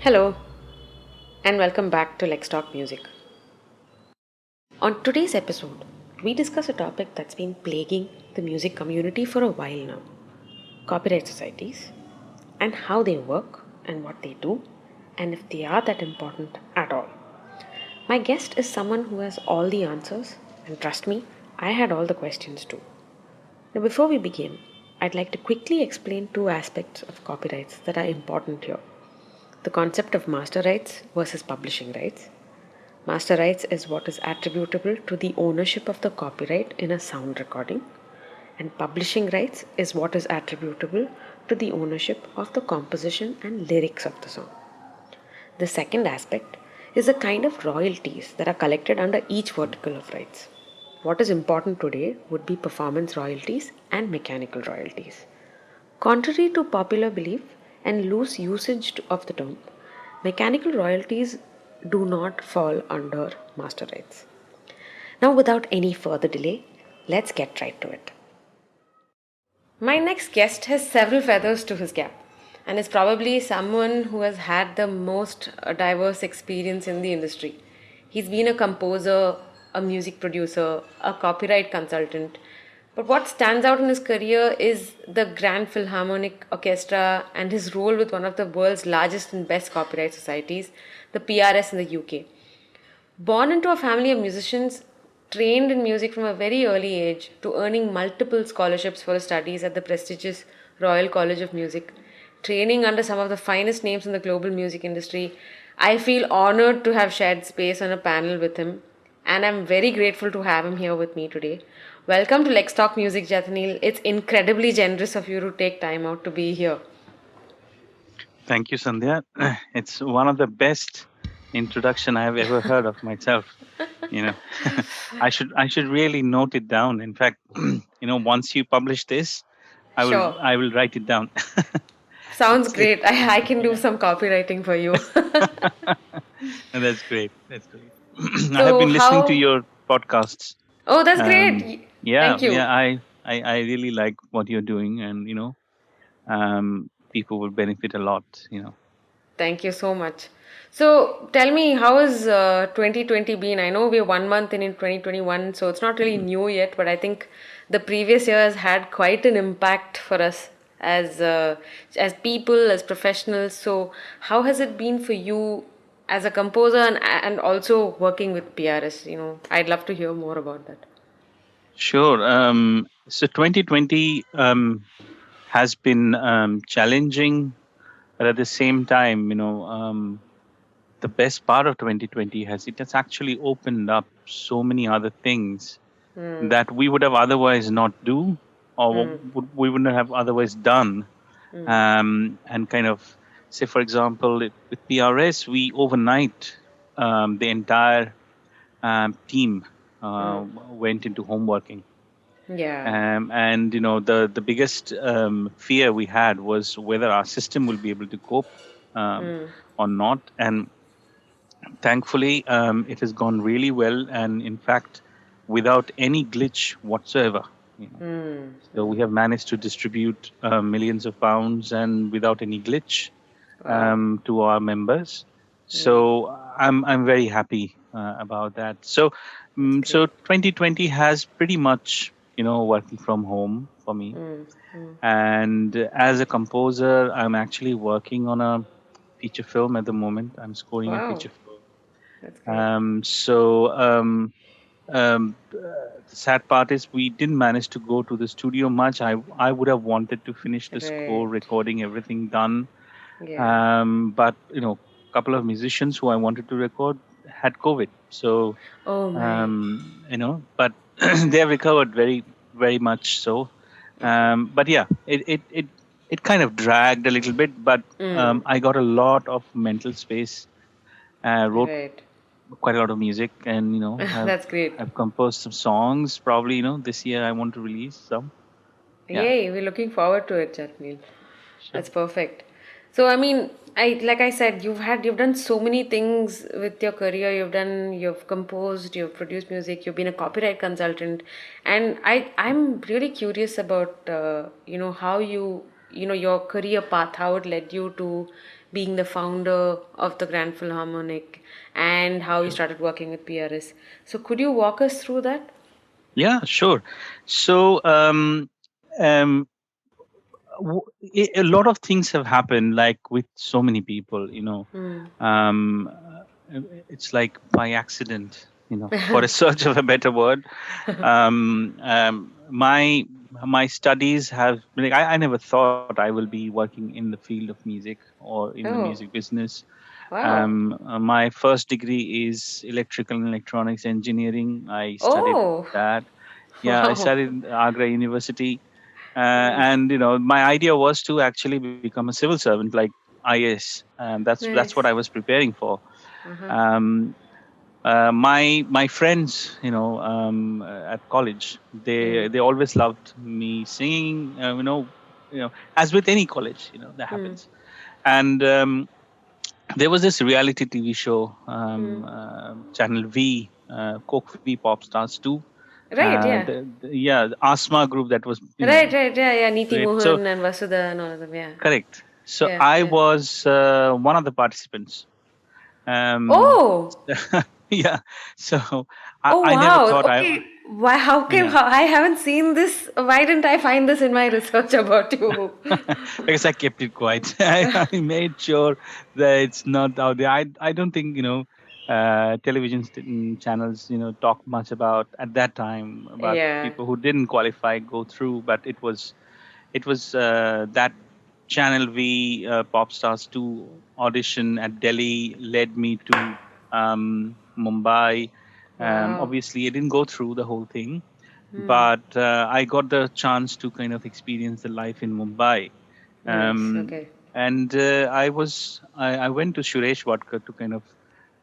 Hello, and welcome back to Let's Talk Music. On today's episode, we discuss a topic that's been plaguing the music community for a while now: copyright societies, and how they work, and what they do, and if they are that important at all. My guest is someone who has all the answers, and trust me, I had all the questions too. Now, before we begin, I'd like to quickly explain two aspects of copyrights that are important here: the concept of master rights versus publishing rights. Master rights is what is attributable to the ownership of the copyright in a sound recording, and publishing rights is what is attributable to the ownership of the composition and lyrics of the song. The second aspect is the kind of royalties that are collected under each vertical of rights. What is important today would be performance royalties and mechanical royalties. Contrary to popular belief and loose usage of the term, mechanical royalties do not fall under master rights. Now, without any further delay, let's get right to it. My next guest has several feathers to his cap and is probably someone who has had the most diverse experience in the industry. He's been a composer, a music producer, a copyright consultant. But what stands out in his career is the Grand Philharmonic Orchestra and his role with one of the world's largest and best copyright societies, the PRS in the UK. Born into a family of musicians, trained in music from a very early age, to earning multiple scholarships for his studies at the prestigious Royal College of Music, training under some of the finest names in the global music industry, I feel honored to have shared space on a panel with him, and I'm very grateful to have him here with me today. Welcome to Let's Talk Music, Jataneel. It's incredibly generous of you to take time out to be here. Thank you, Sandhya. It's one of the best introduction I have ever heard of myself. You know, I should really note it down. In fact, once you publish this, I will Sure. I will write it down. Sounds It's great. I can do yeah. some copywriting for you. And that's great. That's great. I have So, been listening to how? your podcasts. Oh, that's Um, great. yeah, Thank yeah. you. I really like what you're doing, and people will benefit a lot. Thank you so much. So, tell me, how has 2020 been? I know we're 1 month in 2021, so it's not really new yet, but I think the previous year has had quite an impact for us as people, as professionals. So, how has it been for you as a composer and also working with PRS? I'd love to hear more about that. Sure. So 2020 has been challenging, but at the same time, the best part of 2020 has actually opened up so many other things that we would have otherwise not do, or we wouldn't have otherwise done. And kind of say, for example, with PRS, we overnight the entire team went into home working. Yeah. And the biggest fear we had was whether our system will be able to cope or not. And thankfully, it has gone really well, and in fact, without any glitch whatsoever. So we have managed to distribute millions of pounds and without any glitch Wow. to our members. So I'm very happy about that. That's So great. 2020 has pretty much working from home for me. And as a composer, I'm actually working on a feature film at the moment. I'm scoring a Wow. feature film. That's great. The sad part is we didn't manage to go to the studio much. I would have wanted to finish the score, Right. recording, everything done. Yeah. But a couple of musicians who I wanted to record had COVID. So Oh my. but they have recovered very, very much so. But yeah, it kind of dragged a little bit, but I got a lot of mental space. Wrote Right. quite a lot of music, and have That's great. I've composed some songs. Probably this year I want to release some. Yeah, Yay, we're looking forward to it, Jatneel. sure. That's perfect. So I mean, like I said, you've done so many things with your career. You've composed, you've produced music, you've been a copyright consultant, and I'm really curious about how your career path, how it led you to being the founder of the Grand Philharmonic, and how you Sure. started working with PRS. So, could you walk us through that? Yeah, sure. So, um, a lot of things have happened, like with so many people, Hmm. it's like by accident, for a search of a better word. My studies have, like, I never thought I will be working in the field of music or in the Oh, music business. wow. My first degree is electrical and electronics engineering. I studied Oh, that. Yeah, I wow. studied in Agra University. Nice. And my idea was to actually become a civil servant, like IS. That's what I Nice. was preparing for. Uh-huh. Um, my friends, at college, Hmm. they always loved me singing. As with any college, that Hmm. happens. And there was this reality TV show, Hmm. Channel V, Coke V Pop Stars 2. Right, yeah. Yeah, the Asma group that was, Right, right, yeah, yeah. Niti great. So Mohan and Vasudha and all of them, yeah. correct. So Yeah, I yeah. was one of the participants. Um, Oh, yeah. So oh I never wow. thought Okay. Why, how yeah. I haven't seen this. Why didn't I find this in my research about you? Because I kept it quiet. I made sure that it's not out there. I don't think, television channels, talk much about at that time about Yeah. people who didn't qualify go through, but it was that Channel V Pop Stars 2 audition at Delhi led me to Mumbai. Wow. Obviously, I didn't go through the whole thing, but I got the chance to kind of experience the life in Mumbai. Nice. Um, Okay. and I went to Suresh Wadkar to kind of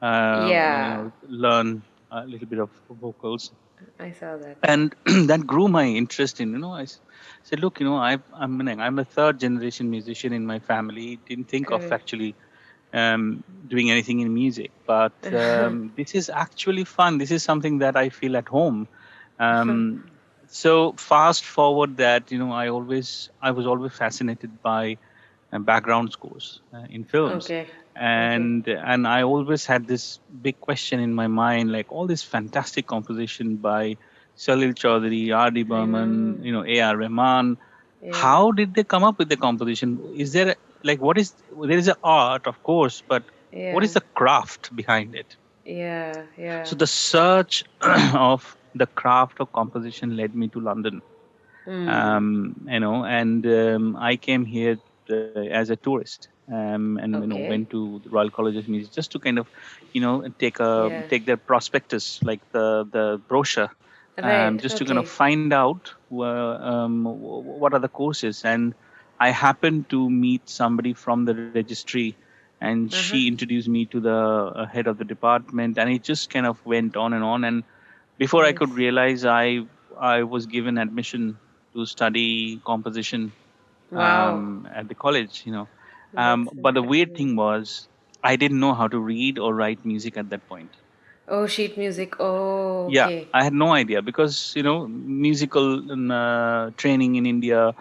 Yeah. learn a little bit of vocals, I saw that. Yeah. and that grew my interest in, said, look, I'm a third generation musician in my family. Didn't think of Correct. actually doing anything in music, but this is actually fun. This is something that I feel at home. um, so fast forward that, I was always fascinated by background scores in films. Okay. Okay. And I always had this big question in my mind, like all this fantastic composition by Salil Chaudhary, R.D. I know. Burman, A.R. Rahman. Yeah. How did they come up with the composition? Is there like there is an art, of course, but what Yeah. is the craft behind it? Yeah. Yeah. So the search of the craft of composition led me to London. Hmm. And I came here as a tourist, and Okay. went to the Royal College of Music just to kind of, Yeah. take their prospectus, like the brochure, Right. just to kind of Okay. find out what are the courses. And I happened to meet somebody from the registry, and she Uh-huh. introduced me to the head of the department, and it just kind of went on and on. And before I could Nice. realize, I was given admission to study composition Wow. at the college. That's But the weird incredible. thing was, I didn't know how to read or write music at that point. Oh, sheet music. Oh, Yeah, okay. I had no idea, because musical training in India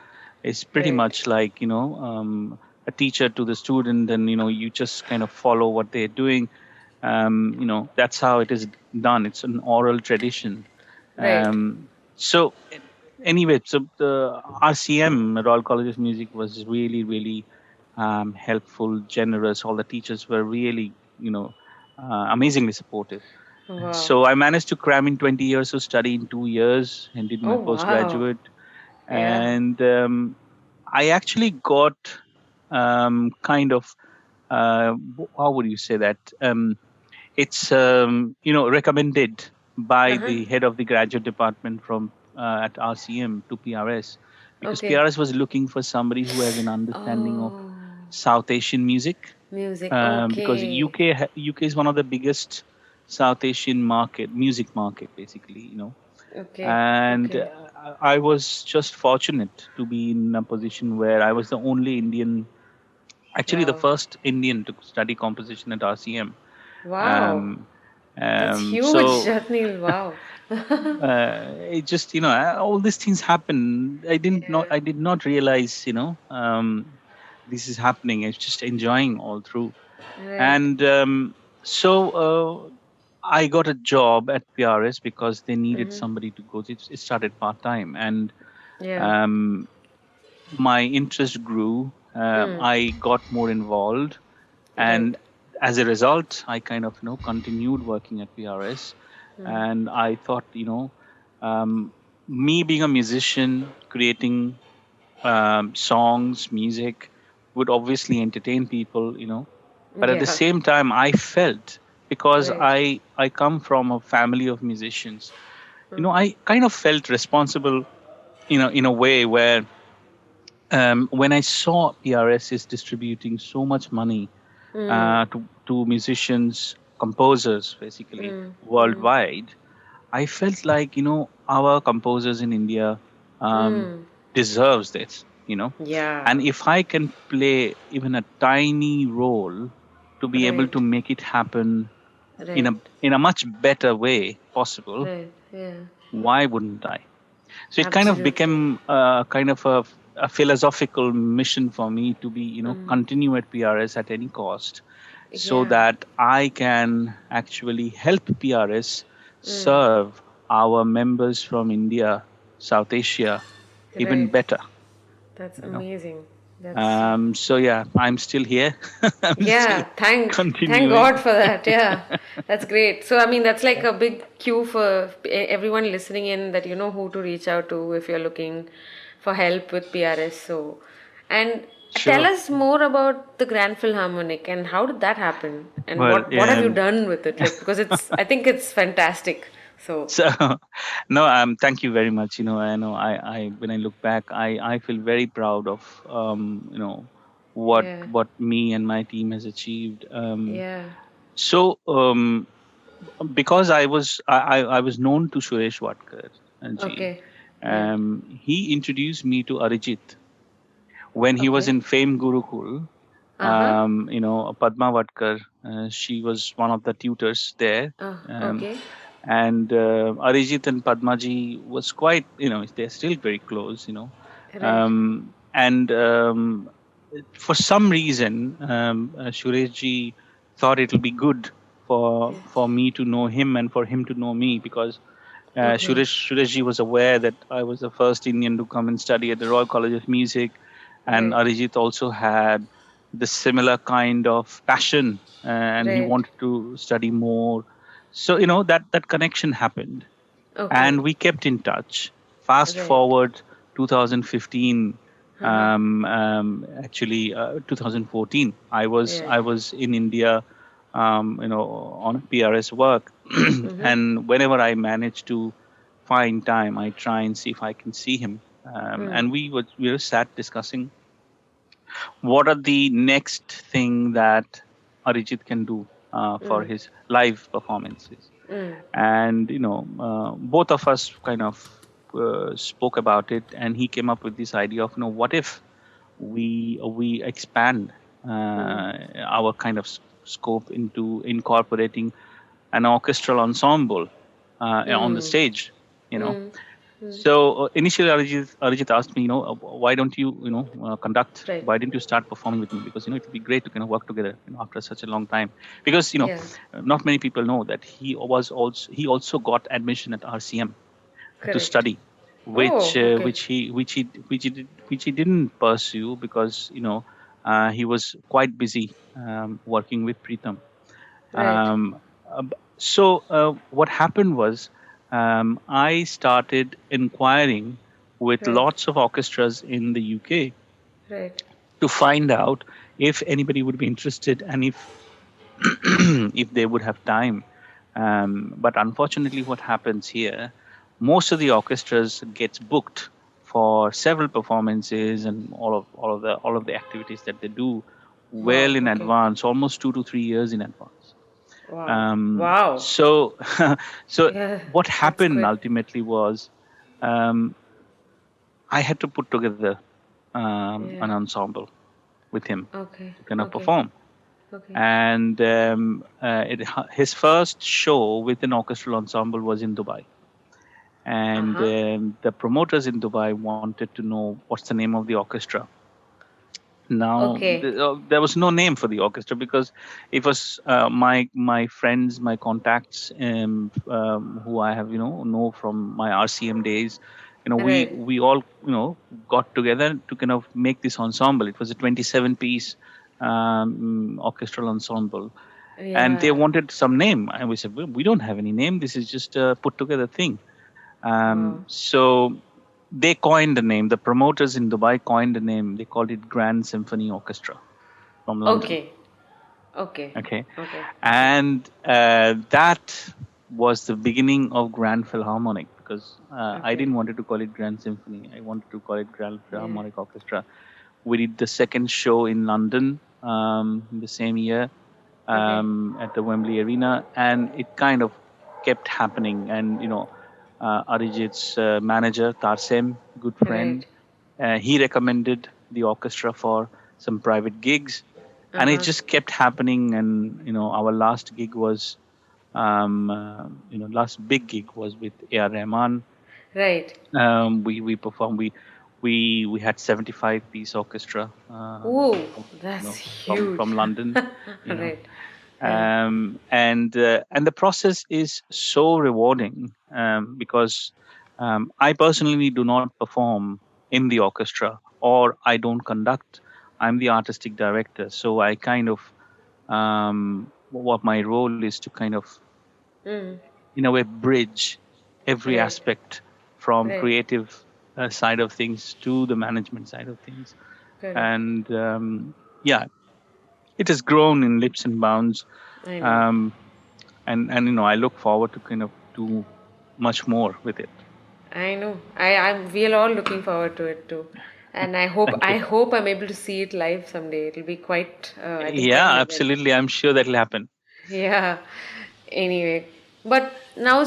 is pretty Right. much like, a teacher to the student, and you just kind of follow what they're doing. That's how it is done. It's an oral tradition. Right. So anyway, so the RCM, Royal College of Music, was really, really helpful, generous. All the teachers were really, amazingly supportive. Wow. So I managed to cram in 20 years of study in 2 years and did Oh, my wow. postgraduate. Yeah. And I actually got kind of, how would you say that? It's recommended by Uh-huh. the head of the graduate department from at RCM to PRS, because Okay. PRS was looking for somebody who has an understanding of Oh, South Asian music, music. because Okay. UK is one of the biggest South Asian music market, basically, Okay. and Okay. I was just fortunate to be in a position where I was the only Indian, actually the Wow. first Indian to study composition at RCM. Wow. Um, That's huge, so Jataneel. Wow. it just, all these things happen. I did not realize, this is happening. It's just enjoying all through. Right. And I got a job at PRS because they needed Mm-hmm. somebody to go. It started part time, and Yeah. um, my interest grew. Mm. I got more involved, Right. and as a result, I kind of continued working at PRS. And I thought, um, me being a musician, creating songs, music would obviously entertain people, but at the Yeah. same time, I felt, because Right. I come from a family of musicians, I kind of felt responsible, in a way where when I saw PRS is distributing so much money to musicians, composers, basically worldwide, I felt like our composers in India deserves this, Yeah. and if I can play even a tiny role to be able to Right. make it happen in a Right. in a much better way possible, Right. Yeah. why wouldn't I? So it kind of Absolutely. became kind of a philosophical mission for me to be, continue at PRS at any cost, so Yeah. that I can actually help PRS serve our members from India, South Asia, even Right. better. That's You know. amazing. That's So yeah, I'm still here. I'm still Yeah, thank God continuing. for that. Yeah, that's great. So I mean, that's like a big cue for everyone listening in, that you know who to reach out to if you're looking for help with PRS. So, and tell Sure. us more about the Grand Philharmonic and how did that happen, and Well, what have you done with it? Like, because I think it's fantastic. So so no, thank you very much. I know I when I look back, I feel very proud of what yeah, me and my team has achieved. yeah, So because I was known to Suresh Watkar ji. okay, yeah, He introduced me to Arijit when he was okay, in Fame Gurukul. uh huh, Padma Vatkar, she was one of the tutors there. Um, okay, and Arijit and Padmaji was quite, they're still very close, right, and for some reason, Sureshji thought it'll be good for me to know him and for him to know me, because okay, Sureshji was aware that I was the first Indian to come and study at the Royal College of Music, and right, Arijit also had the similar kind of passion, and he right, wanted to study more. So that connection happened, okay, and we kept in touch. Fast right. forward 2015, Uh-huh. 2014. I was Yeah. I was in India, on PRS work, Mm-hmm. and whenever I manage to find time, I try and see if I can see him. And we were sat discussing what are the next thing that Arijit can do for his live performances. And both of us kind of spoke about it, and he came up with this idea of, what if we expand our kind of scope into incorporating an orchestral ensemble on the stage, you know so initially, Arijit asked me, why don't you, conduct? Right. Why didn't you start performing with me? Because it would be great to kind of work together, after such a long time. Because Yeah. not many people know that he also got admission at RCM to Correct. study, which Oh, uh, okay. which he which he which he didn't pursue, because he was quite busy working with Preetham. Right. What happened was, I started inquiring with Right. lots of orchestras in the UK Right. to find out if anybody would be interested, and if if they would have time. But unfortunately, what happens here, most of the orchestras gets booked for several performances and all of the activities that they do well Wow. in Okay. advance, almost 2 to 3 years in advance. Wow. Um, Wow. so, so Yeah. what That's happened quite. ultimately was, um, I had to put together Yeah. an ensemble with him Okay. to kind of Okay. perform. Okay. And his first show with an orchestral ensemble was in Dubai. Uh And huh. the promoters in Dubai wanted to know what's the name of the orchestra. Now Okay. there was no name for the orchestra because it was my friends, my contacts, who I have know from my RCM days. We Right. we all got together to kind of make this ensemble. It was a 27-piece orchestral ensemble, and they Yeah. wanted some name, and we said, well, we don't have any name. This is just a put together thing. Wow. So they coined the name. The promoters in Dubai coined the name. They called it Grand Symphony Orchestra from London. Okay. Okay. Okay, Okay. Okay. and that was the beginning of Grand Philharmonic because I Okay. didn't want to call it Grand Symphony. I wanted to call it Grand Yeah. Philharmonic Orchestra. We did the second show in London in the same year Okay. at the Wembley Arena, and it kind of kept happening. And Arijit's manager Tarsem, good friend, Right. he recommended the orchestra for some private gigs, and it Uh-huh. just kept happening. And our last gig was, last big gig was with A.R. Rahman. Right. We performed. We had 75-piece orchestra Ooh, from, that's from huge. London. You know, Right. Yeah. and the process is so rewarding because I personally do not perform in the orchestra, or I don't conduct. I'm the artistic director, so I kind of what my role is to kind of Mm. in a way bridge every Right. aspect from Right. creative side of things to the management side of things. Correct. And yeah, it has grown in leaps and bounds. I know. um, and I look forward to kind of do much more with it. I know. I'm we're all looking forward to it too. And Thank you. I hope I'm able to see it live someday. It'll be quite I think quite Yeah, an event. absolutely. I'm sure that'll happen. Yeah. Anyway, but now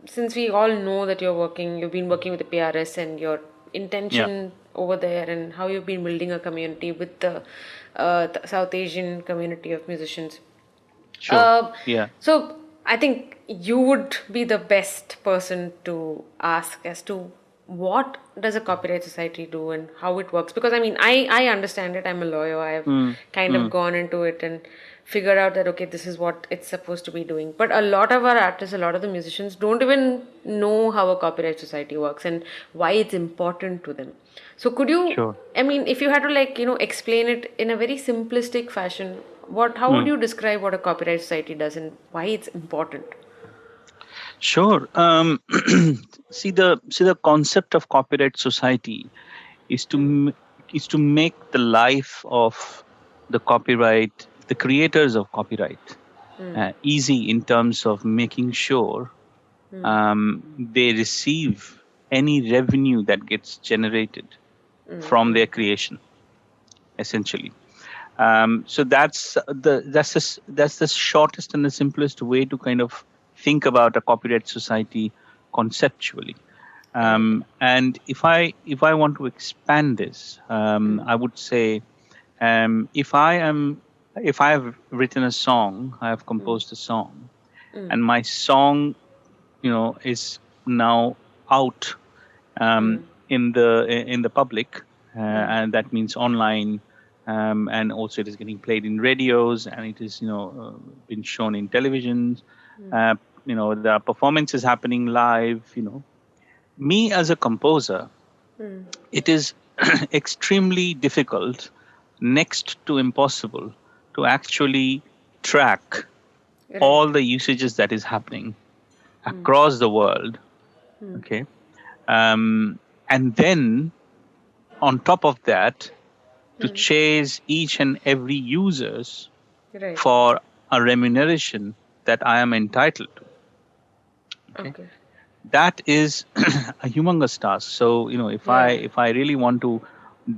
since we all know that you've been working with the PRS and your Yeah, intention over there and how you've been building a community with the South Asian community of musicians. sure. Uh, Yeah. so I think you would be the best person to ask as to what does a copyright society do and how it works, because I understand it. I'm a lawyer. I've Mm, kind of mm, gone into it and figured out that okay, this is what it's supposed to be doing. But a lot of our artists, a lot of the musicians don't even know how a copyright society works and why it's important to them. So could you, sure. if you had to explain it in a very simplistic fashion, how would Mm, you describe what a copyright society does and why it's important? sure. See the concept of copyright society is is to make the life of the creators of copyright easy in terms of making sure they receive any revenue that gets generated from their creation, essentially. So that's the shortest and the simplest way to kind of think about a copyright society conceptually. Right. And if I want to expand this, I would say, if I have written a song, I have composed a song, and my song, is now out in the public, and that means online, and also it is getting played in radios, and it is been shown in televisions. Uh, there are performances happening live. Me as a composer, it is extremely difficult, next to impossible, to actually track all Right. the usages that is happening across the world. Okay. And then on top of that, to chase each and every users Right. for a remuneration that I am entitled to. Okay. Okay. That is a humongous task. So, if I Yeah. if I really want to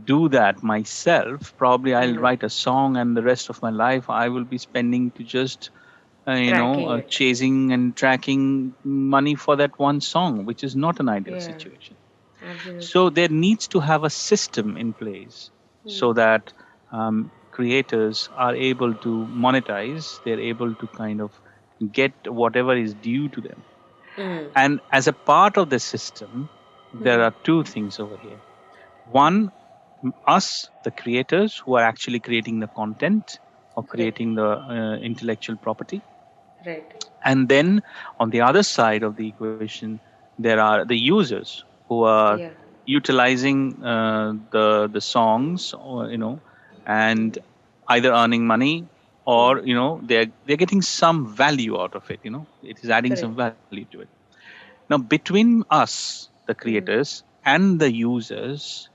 do that myself, probably I'll write a song, and the rest of my life I will be spending to just Tracking it. chasing and tracking money for that one song, which is not an ideal Yeah. situation. Absolutely. So there needs to have a system in place so that creators are able to monetize, they're able to kind of get whatever is due to them. And as a part of the system, there are two things over here. One, us, the creators who are actually creating the content or Right. creating the intellectual property. Right. And then on the other side of the equation, there are the users who are Yeah. utilizing the songs, or and either earning money, or they're getting some value out of it. It is adding some Correct. value to it. Now, between us, the creators, and the users,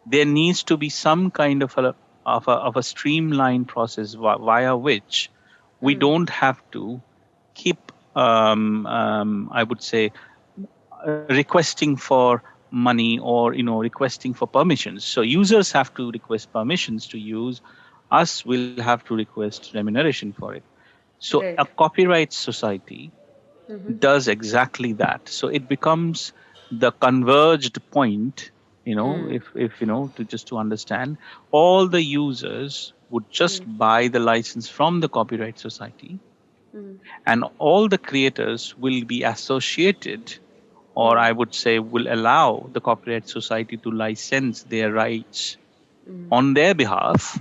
there needs to be some kind of a streamlined process via which we don't have to keep, I would say, requesting for money, or requesting for permissions. So users have to request permissions to use. Us will have to request remuneration for it. So a Right. copyright society does exactly that. So it becomes the converged point. If to understand, all the users would just buy the license from the copyright society, and all the creators will be associated, or I would say will allow the copyright society to license their rights on their behalf,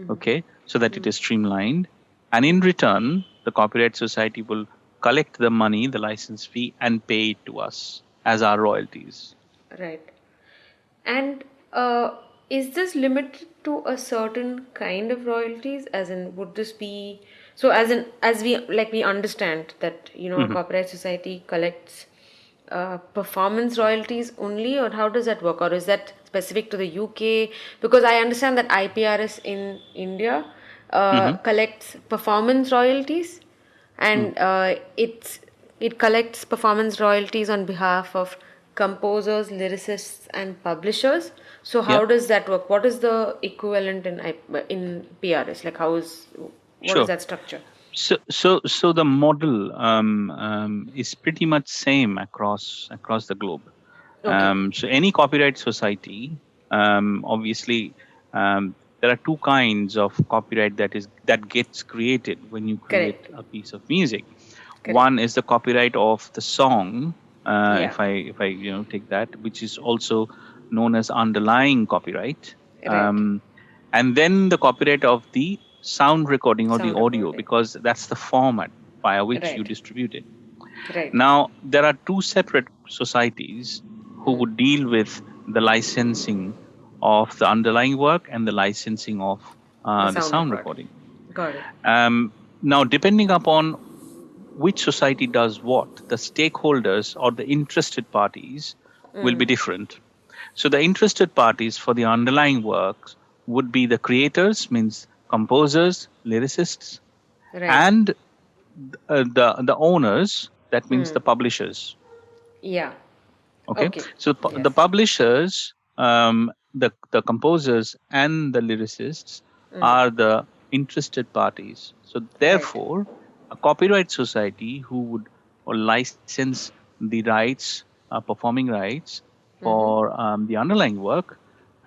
okay, so that it is streamlined. And in return, the copyright society will collect the money, the license fee, and pay it to us as our royalties. Right. And is this limited to a certain kind of royalties? As in, would this be so? As in, as we understand that a Mhm. corporate society collects performance royalties only, or how does that work? Or is that specific to the UK? Because I understand that IPRS in India Mhm. collects performance royalties, Mm. and it collects performance royalties on behalf of composers, lyricists, and publishers. So Yeah, how does that work? What is the equivalent in PRS? Like, what is sure. that structure? So the model is pretty much same across the globe. Okay. So any copyright society, obviously, there are two kinds of copyright that gets created when you create Correct. a piece of music. Correct. One is the copyright of the song, Yeah. if I take that, which is also known as underlying copyright, Right. um, and then the copyright of the sound recording or the Sound audio, recording. because that's the format via which you Right. distribute it. Right. Now, there are two separate societies who would deal with the licensing of the underlying work and the licensing of The the sound sound recording. recording. Got it. Now, depending upon which society does what, the stakeholders or the interested parties will be different. So, the interested parties for the underlying works would be the creators, means composers, lyricists, Right. and the owners, that means the publishers. Yeah. Okay, Okay. so Yes. the publishers, the composers, and the lyricists are the interested parties. So Right. therefore, a copyright society who would or license the rights, performing rights for the underlying work,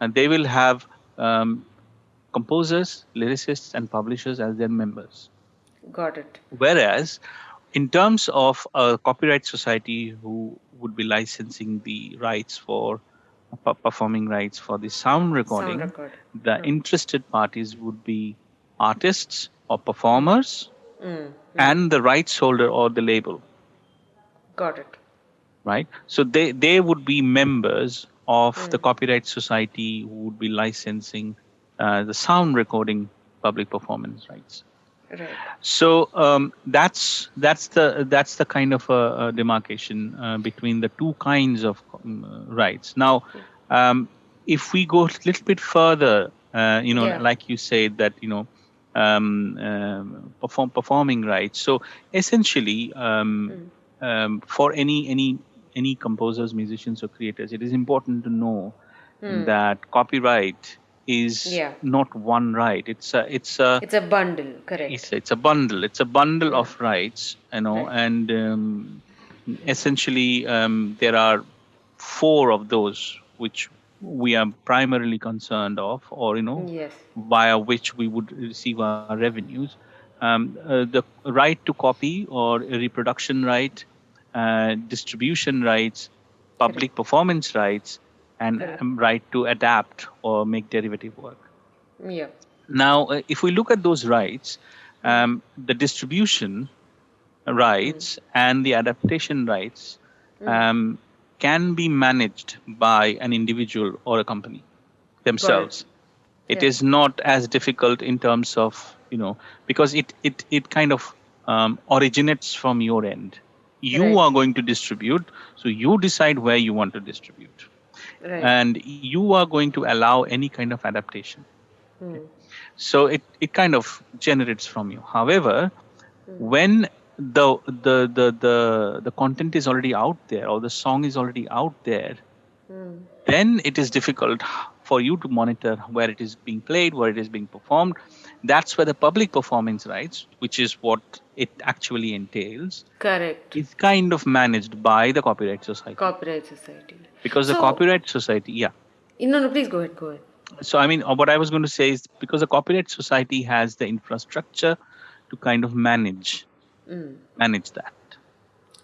and they will have um, composers, lyricists, and publishers as their members. Got it. Whereas, in terms of a copyright society who would be licensing the rights for performing rights for the sound Sound recording, recording. the interested parties would be artists or performers and the rights holder or the label, Got it. right? So they would be members of the copyright society who would be licensing the sound recording public performance rights. Right. So that's the kind of a demarcation between the two kinds of rights. Now, um, if we go a little bit further, Yeah. like you said that performing rights. So essentially, for any composers, musicians, or creators, it is important to know that copyright is Yeah. not one right. It's a It's a bundle. Correct. it's a bundle. It's a bundle Yeah. of rights, Right. and essentially there are four of those which we are primarily concerned of, or Yes. via which we would receive our revenues. The right to copy or reproduction right, distribution rights, Correct. public performance rights, and Correct. right to adapt or make derivative work. Yeah. Now, if we look at those rights, Mm. the distribution rights and the adaptation rights Mm. um, can be managed by an individual or a company Got it. themselves. It Yeah. is not as difficult in terms of, because it kind of originates from your end. You Right. are going to distribute, so you decide where you want to distribute, Right. and you are going to allow any kind of adaptation. Okay? Mm. So it kind of generates from you. However, when the content is already out there, or the song is already out there, Mm. then it is difficult for you to monitor where it is being played, where it is being performed. That's where the public performance rights, which is what it actually entails, Correct. is kind of managed by the copyright society. Copyright society. Because the So, copyright society, yeah. no, no, please go ahead. Go ahead. So, I mean, what I was going to say is, because the copyright society has the infrastructure to kind of manage that.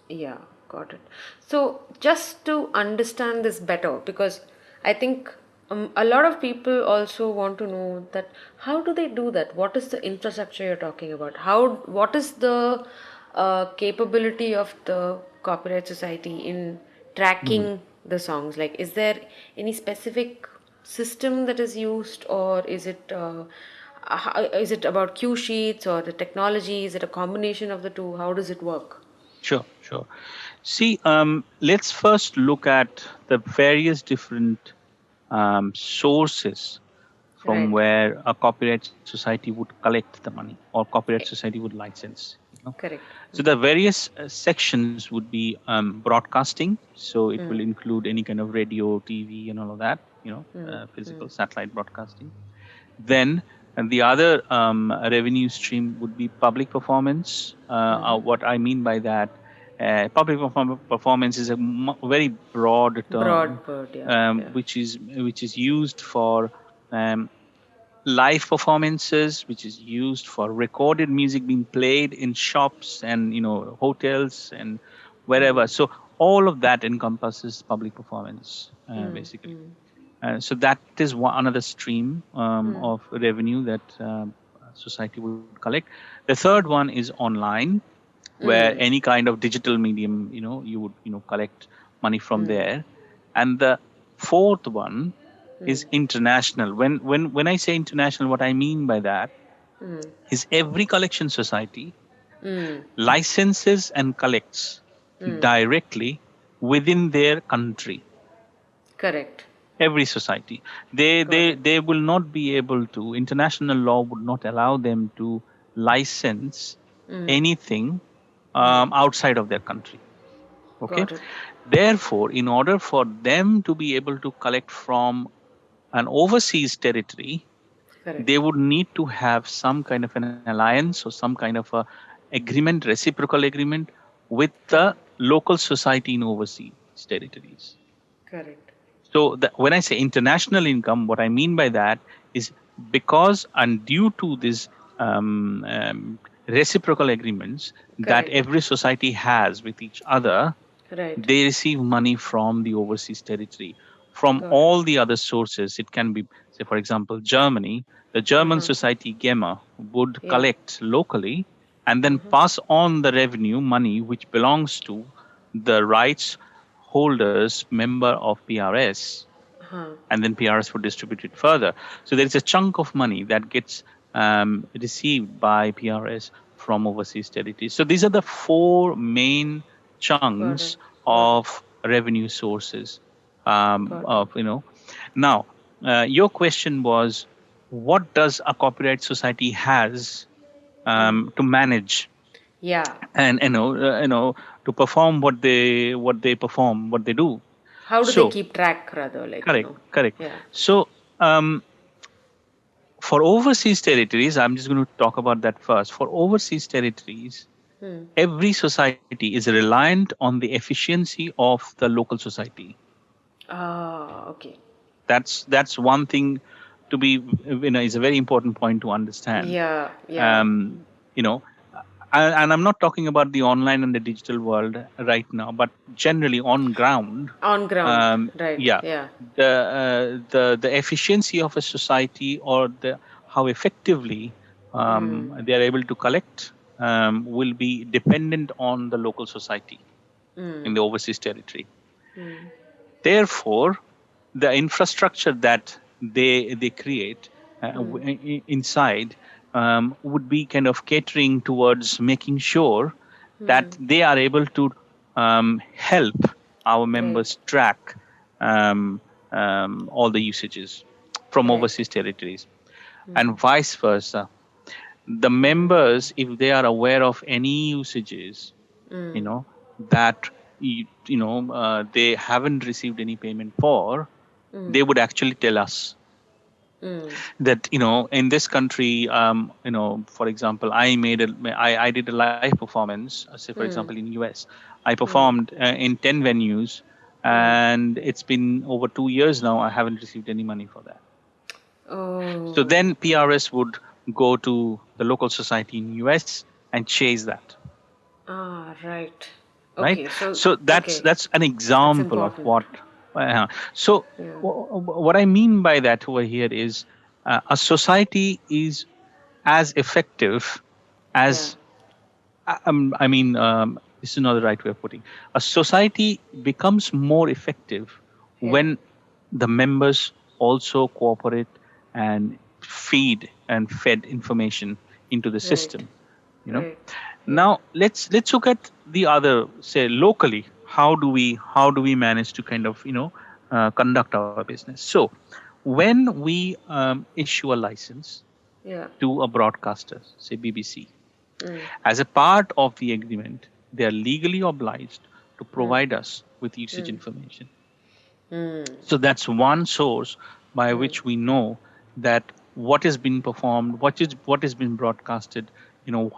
Yeah, got it. So, just to understand this better, because I think a lot of people also want to know that how do they do that? What is the infrastructure you're talking about? What is the capability of the copyright society in Mhm. tracking the songs? Like, is there any specific system that is used, or is it about cue sheets or the technology? Is it a combination of the two? How does it work? Sure, sure. See, let's first look at the various different sources from Right. where a copyright society would collect the money, or copyright society would license. Correct. So the various sections would be broadcasting. So it will include any kind of radio, TV, and all of that. Physical satellite broadcasting. Then, and the other revenue stream would be public performance. What I mean by that, public performance is a very broad term, Broad bird, yeah, yeah. which is used for um, live performances, which is used for recorded music being played in shops and hotels and wherever. So all of that encompasses public performance, basically. So that is another stream of revenue that society would collect. The third one is online, where any kind of digital medium, you would collect money from there. And the fourth one is international. When I say international, what I mean by that is every collection society licenses and collects directly within their country. Correct. Every society, they Got they it. they will not be able to, international law would not allow them to license anything outside of their country. Okay. Got it. Therefore, in order for them to be able to collect from an overseas territory, they Correct. would need to have some kind of an alliance, or some kind of a agreement, reciprocal agreement, with the Correct. local society in overseas territories. Correct. So when I say international income, what I mean by that is, because and due to these reciprocal agreements that Correct. every society has with each other, Right. they receive money from the overseas territory, from Got it. all the other sources. It can be, say, for example, Germany. The German society GEMA would Yeah. collect locally and then pass on the revenue money which belongs to the rights holders member of PRS, and then PRS would distribute it further. So there is a chunk of money that gets received by PRS from overseas territories. So these are the four main Got chunks it. Got it. of revenue sources. Got it. Now, your question was, what does a copyright society has to manage, Yeah. and to perform what they do. How do they So keep track, rather, correct. Yeah. So for overseas territories, I'm just going to talk about that first. For overseas territories, every society is reliant on the efficiency of the local society. Ah, okay. That's one thing is a very important point to understand. Yeah, yeah. Um, you know, and I'm not talking about the online and the digital world right now, but generally on ground. On ground, right? Yeah, Yeah. the efficiency of a society, or the how effectively they are able to collect, will be dependent on the local society in the overseas territory. Therefore, the infrastructure that they create inside would be kind of catering towards making sure that they are able to help our Right. members track all the usages from Right. overseas territories, and vice versa. The members, if they are aware of any usages, that they haven't received any payment for, they would actually tell us that, in this country, for example, I did a live performance, say for example in US. I performed in 10 venues, and it's been over 2 years now. I haven't received any money for that. So Oh. then PRS would go to the local society in US and chase that, Ah, right. right? Okay. So, So that's okay. that's an That's example of important. what. So Yeah. what I mean by that over here is, a society is as effective Yeah. as, this is not the right way of putting. A society becomes more effective Yeah. when the members also cooperate and feed and fed information into the Right. system. You know. Right. Yeah. Now let's look at the other, say locally. How do we manage to kind of conduct our business? So when we issue a license Yeah. to a broadcaster, say BBC, as a part of the agreement, they are legally obliged to provide us with usage information. So that's one source by which we know that what has been performed, what has been broadcasted,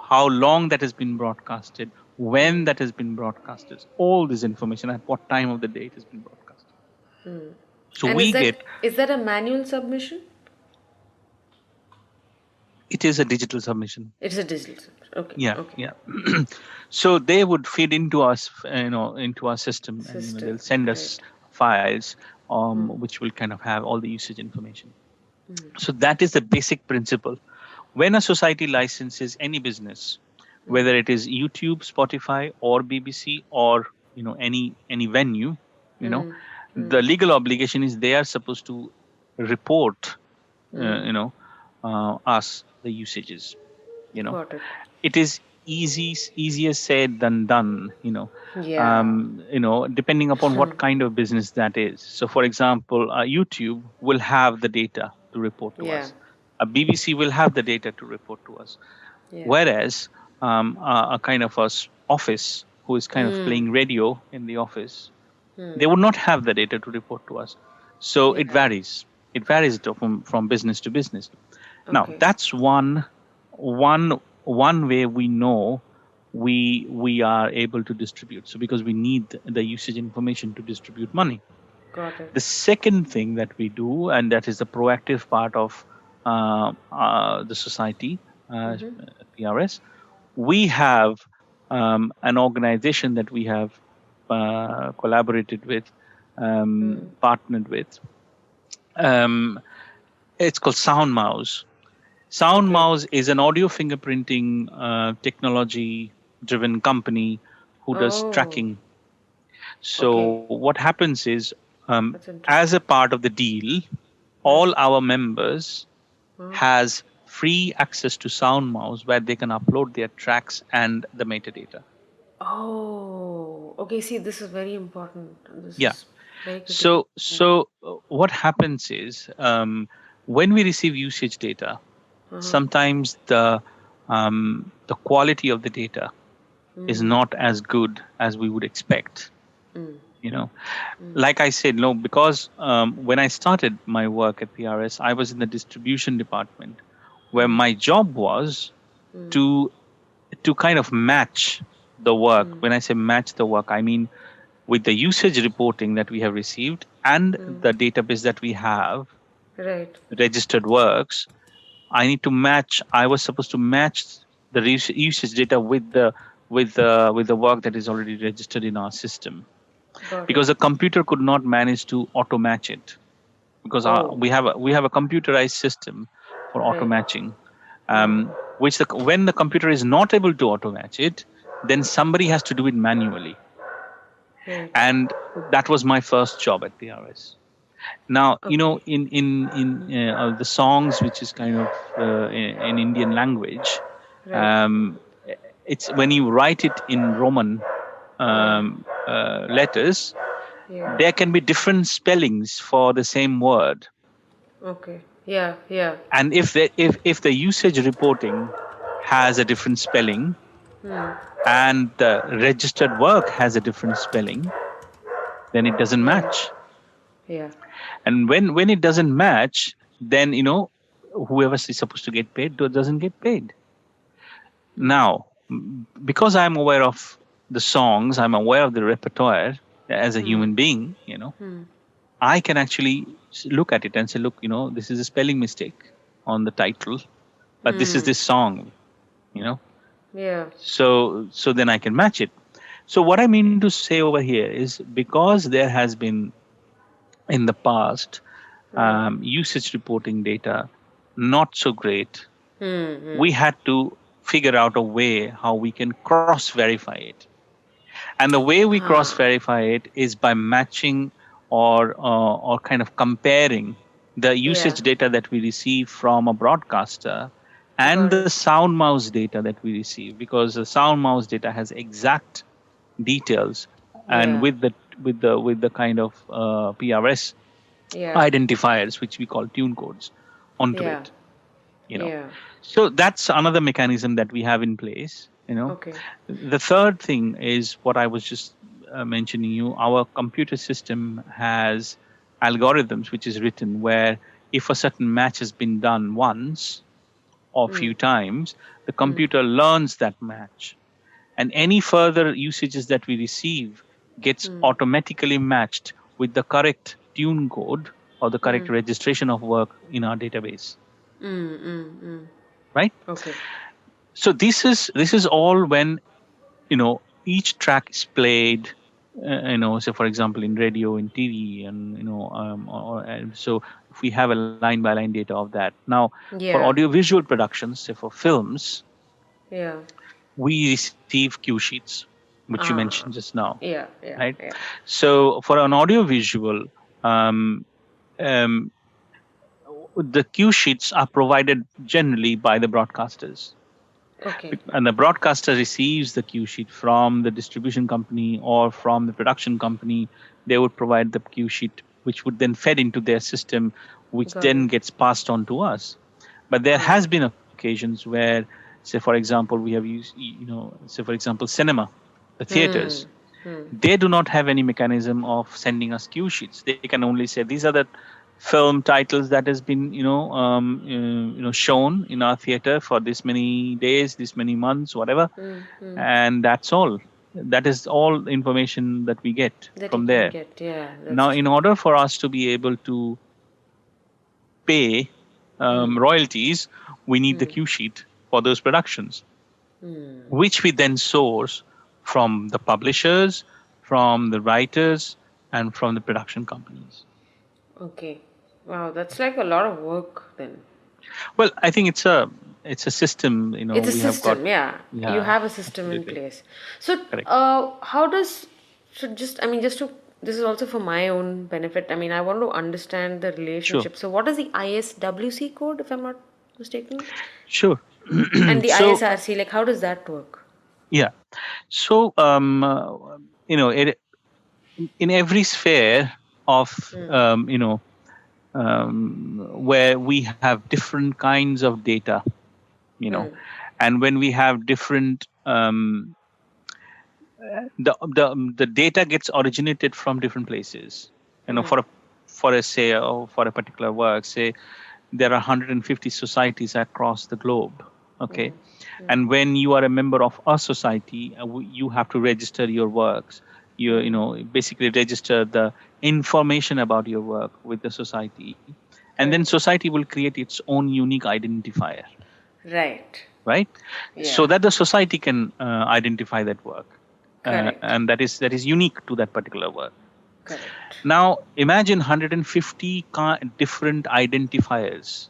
how long that has been broadcasted, when that has been broadcasted, all this information at what time of the day it has been broadcasted. So And we get, is that a manual submission? it is a digital submission. It's a digital submission. Okay. Yeah, Okay. yeah. So they would feed into us, into our system, and System. they'll send us Right. files, which will kind of have all the usage information. So that is the basic principle. When a society licenses any business, whether it is YouTube, Spotify, or BBC, or any venue, the legal obligation is they are supposed to report, us the usages. You know, Got it. it is easier said than done. Yeah. Depending upon what kind of business that is. So for example, YouTube will have the data to report to Yeah. us. A BBC will have the data to report to us. Yeah. Whereas a kind of office who is kind of playing radio in the office, they would not have the data to report to us. So it Yeah. varies. It varies from business to business. Now Okay. that's one way we know we are able to distribute. So because we need the usage information to distribute money. Got it. The second thing that we do, and that is the proactive part of the society, PRS, we have an organization that we have collaborated with, partnered with. It's called Sound Mouse. Sound Okay. Mouse is an audio fingerprinting technology driven company who does Oh. tracking. So Okay. what happens is, That's as a interesting. part of the deal, all Right. our members has free access to Sound Mouse where they can upload their tracks and the metadata. Oh. Okay. See, this is very important. This Yeah. is very critical. So what happens is, when we receive usage data, sometimes the quality of the data is not as good as we would expect. You know, like I said, no, because when I started my work at PRS, I was in the distribution department, where my job was to kind of match the work. When I say match the work, I mean with the usage reporting that we have received and the database that we have, Right. registered works. I was supposed to match the usage data with the work that is already registered in our system, Got it. because the computer could not manage to auto match it, because Oh, we have a computerized system for auto right. matching, which when the computer is not able to auto match it, then somebody has to do it manually, Right. and that was my first job at PRS. Now, Okay. in the songs, which is kind of in Indian language, Right. um, it's when you write it in Roman Yeah. letters, Yeah. there can be different spellings for the same word. Okay. Yeah. Yeah. And if the usage reporting has a different spelling Hmm. and the registered work has a different spelling, then it doesn't Yeah. match. Yeah. And when it doesn't match, then whoever is supposed to get paid doesn't get paid. Now, because I'm aware of the songs, I'm aware of the repertoire as a Hmm. human being, Hmm. I can actually look at it and say, look, this is a spelling mistake on the title, but this is Hmm. this song, you know. Yeah. So then I can match it. So what I mean to say over here is, because there has been in the past Right. usage reporting data not so great, Hmm. Hmm. we had to figure out a way how we can cross verify it. And the way we cross Huh. verify it is by matching or kind of comparing the Yeah. usage data that we receive from a broadcaster and Got the it. sound mouse data that we receive, because the sound mouse data has exact details, and Yeah. with the kind of PRS Yeah. identifiers, which we call tune codes, onto Yeah. it. You know, Yeah. so that's another mechanism that we have in place. Okay. The third thing is what I was just mentioning you. Our computer system has algorithms which is written where if a certain match has been done once or Hmm. few times, the Hmm. computer learns that match, and any further usages that we receive gets Hmm. automatically matched with the correct tune code or the Hmm. correct registration of work in our database, Hmm. Hmm. Hmm. right? Okay. So this is all when each track is played, say for example in radio, in TV, and so if we have a line by line data of that. Now, for Yeah. audio visual productions, say for films, Yeah. we receive cue sheets, which you mentioned Ah. just now, Yeah. Yeah. right? Yeah. So for an audio visual, um, um, the cue sheets are provided generally by the broadcasters, Okay. and the broadcaster receives the cue sheet from the distribution company or from the production company. They would provide the cue sheet, which would then fed into their system, which Got then it. gets passed on to us. But there Ah. has been occasions where, say for example, we have used, say for example, cinema, the Hmm. theaters, Hmm. they do not have any mechanism of sending us cue sheets. They can only say these are the film titles that has been shown in our theater for this many days, this many months, whatever, Hmm. Hmm. and that's all. That is all information that we get That you from can there. get. Yeah. That's Now, in true. order for us to be able to pay Hmm. royalties, we need the Hmm. cue sheet for those productions, Hmm. which we then source from the publishers, from the writers, and from the production companies. Okay. Wow. That's like a lot of work then. Well, I think it's a system. It's a We have got. system, yeah. You Yeah, have a system in absolutely place. So, correct. how does so just I mean just to this is also for my own benefit. I mean, I want to understand the Sure, relationship. So, what is the ISWC code, if I'm not mistaken, sure. and the So ISRC? Like, how does that work? yeah, so it, in every sphere of Hmm. where we have different kinds of data, Hmm. and when we have different the data gets originated from different places. Hmm. For a particular work, say there are 150 societies across the globe. Okay, and when you are a member of a society, you have to register your works. Basically register the information about your work with the society, and then Right. society will create its own unique identifier. Right. right? Yeah. So that the society can identify that work, Correct. and that is unique to that particular work. Correct. Now imagine 150 different identifiers.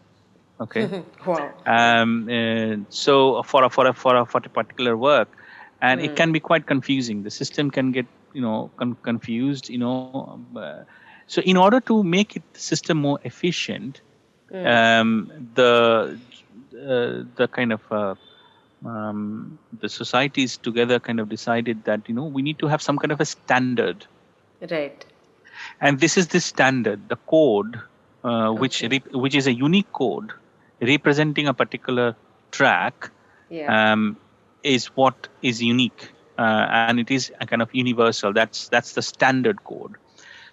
Okay. Wow. Yeah. So for a particular work, and it can be quite confusing. The system can get confused. So in order to make it the system more efficient, the kind of the societies together kind of decided that we need to have some kind of a standard, Right. and this is the standard, the code, Okay. which is a unique code representing a particular track, Yeah. um, is what is unique, and it is a kind of universal. That's the standard code.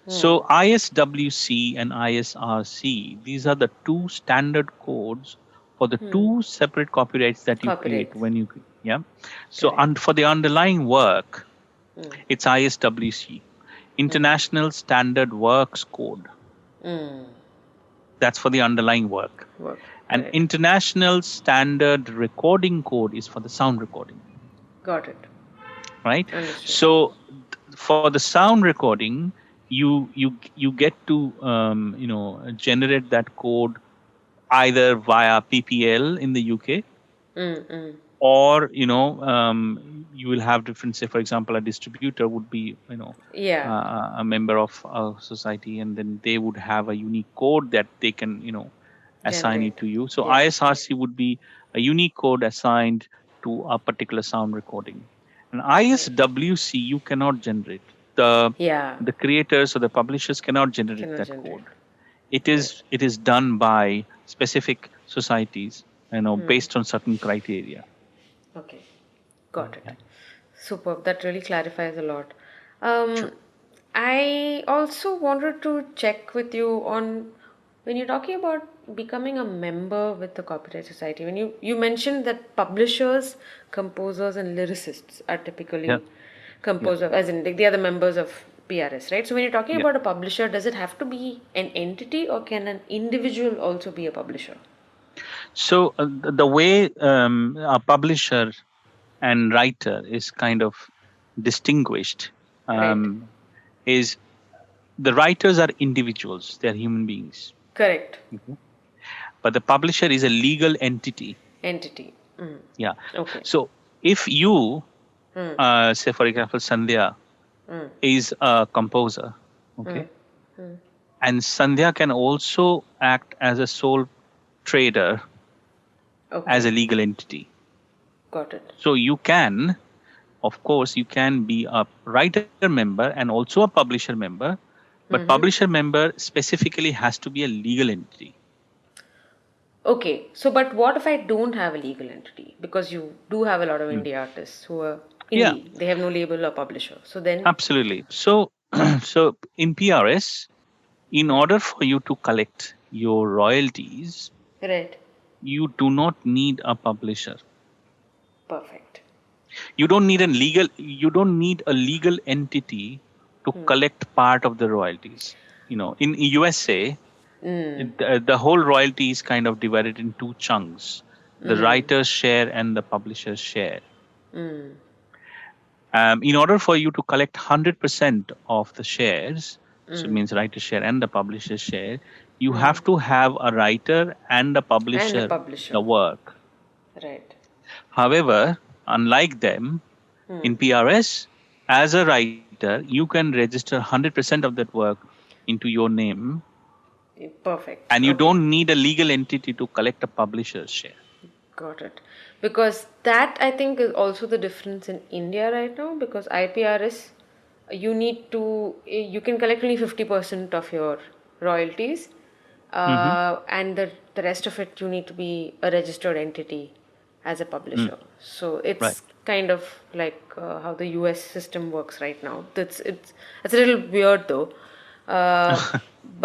So ISWC and ISRC, these are the two standard codes for the two separate copyrights that you create Copyrights. when you, yeah. So Correct. for the underlying work, it's ISWC, International Standard Works Code. That's for the underlying work. Work. And Correct. International Standard Recording Code is for the sound recording, Got it. right? Understood. So for the sound recording, you get to generate that code either via PPL in the UK, or you will have different, say for example a distributor would be Yeah. a member of a society, and then they would have a unique code that they can assign it Generate. to you. So Yeah. ISRC would be a unique code assigned to a particular sound recording. And ISWC you cannot generate. Yeah. The creators or the publishers cannot generate Cannot that generate. code. It Right. is done by specific societies, based on certain criteria. Okay. Got Yeah. it. Superb. That really clarifies a lot. Sure. I also wanted to check with you on when you're talking about becoming a member with the Copyright Society. When you mentioned that publishers, composers, and lyricists are Yeah. typically Yeah. composers, as in they are the members of PRS, right? So when you're talking Yeah. about a publisher, does it have to be an entity, or can an individual also be a publisher? So the way a publisher and writer is kind of distinguished, Right. um, is the writers are individuals, they are human beings. Correct. Okay. But the publisher is a legal entity. Entity. Yeah. Okay. So if you, say for example, Sandhya is a composer, okay, and Sandhya can also act as a sole trader as Okay. a legal entity. Got it. So you can, of course, you can be a writer member and also a publisher member, but publisher member specifically has to be a legal entity. Okay, so but what if I don't have a legal entity? Because you do have a lot of indie artists who are Yeah, indie, they have no label or publisher. So then, absolutely. So, so in PRS, in order for you to collect your royalties, right, you do not need a publisher. perfect. You don't need a legal entity to collect part of the royalties. In USA, the whole royalty is kind of divided in two chunks: the writer's share and the publisher's share. In order for you to collect 100% of the shares, so it means writer's share and the publisher's share, you have to have a writer and a And a publisher publisher, the work. right? However, unlike them, in PRS, as a writer, you can register 100% of that work into your name, Perfect. and you Okay, don't need a legal entity to collect a publisher's share. got it. Because that I think is also the difference in India right now. Because IPRS, you can collect only 50% of your royalties, Hmm. and the rest of it you need to be a registered entity as a publisher. So Right. it's kind of like how the US system works right now. It's a little weird though. Uh,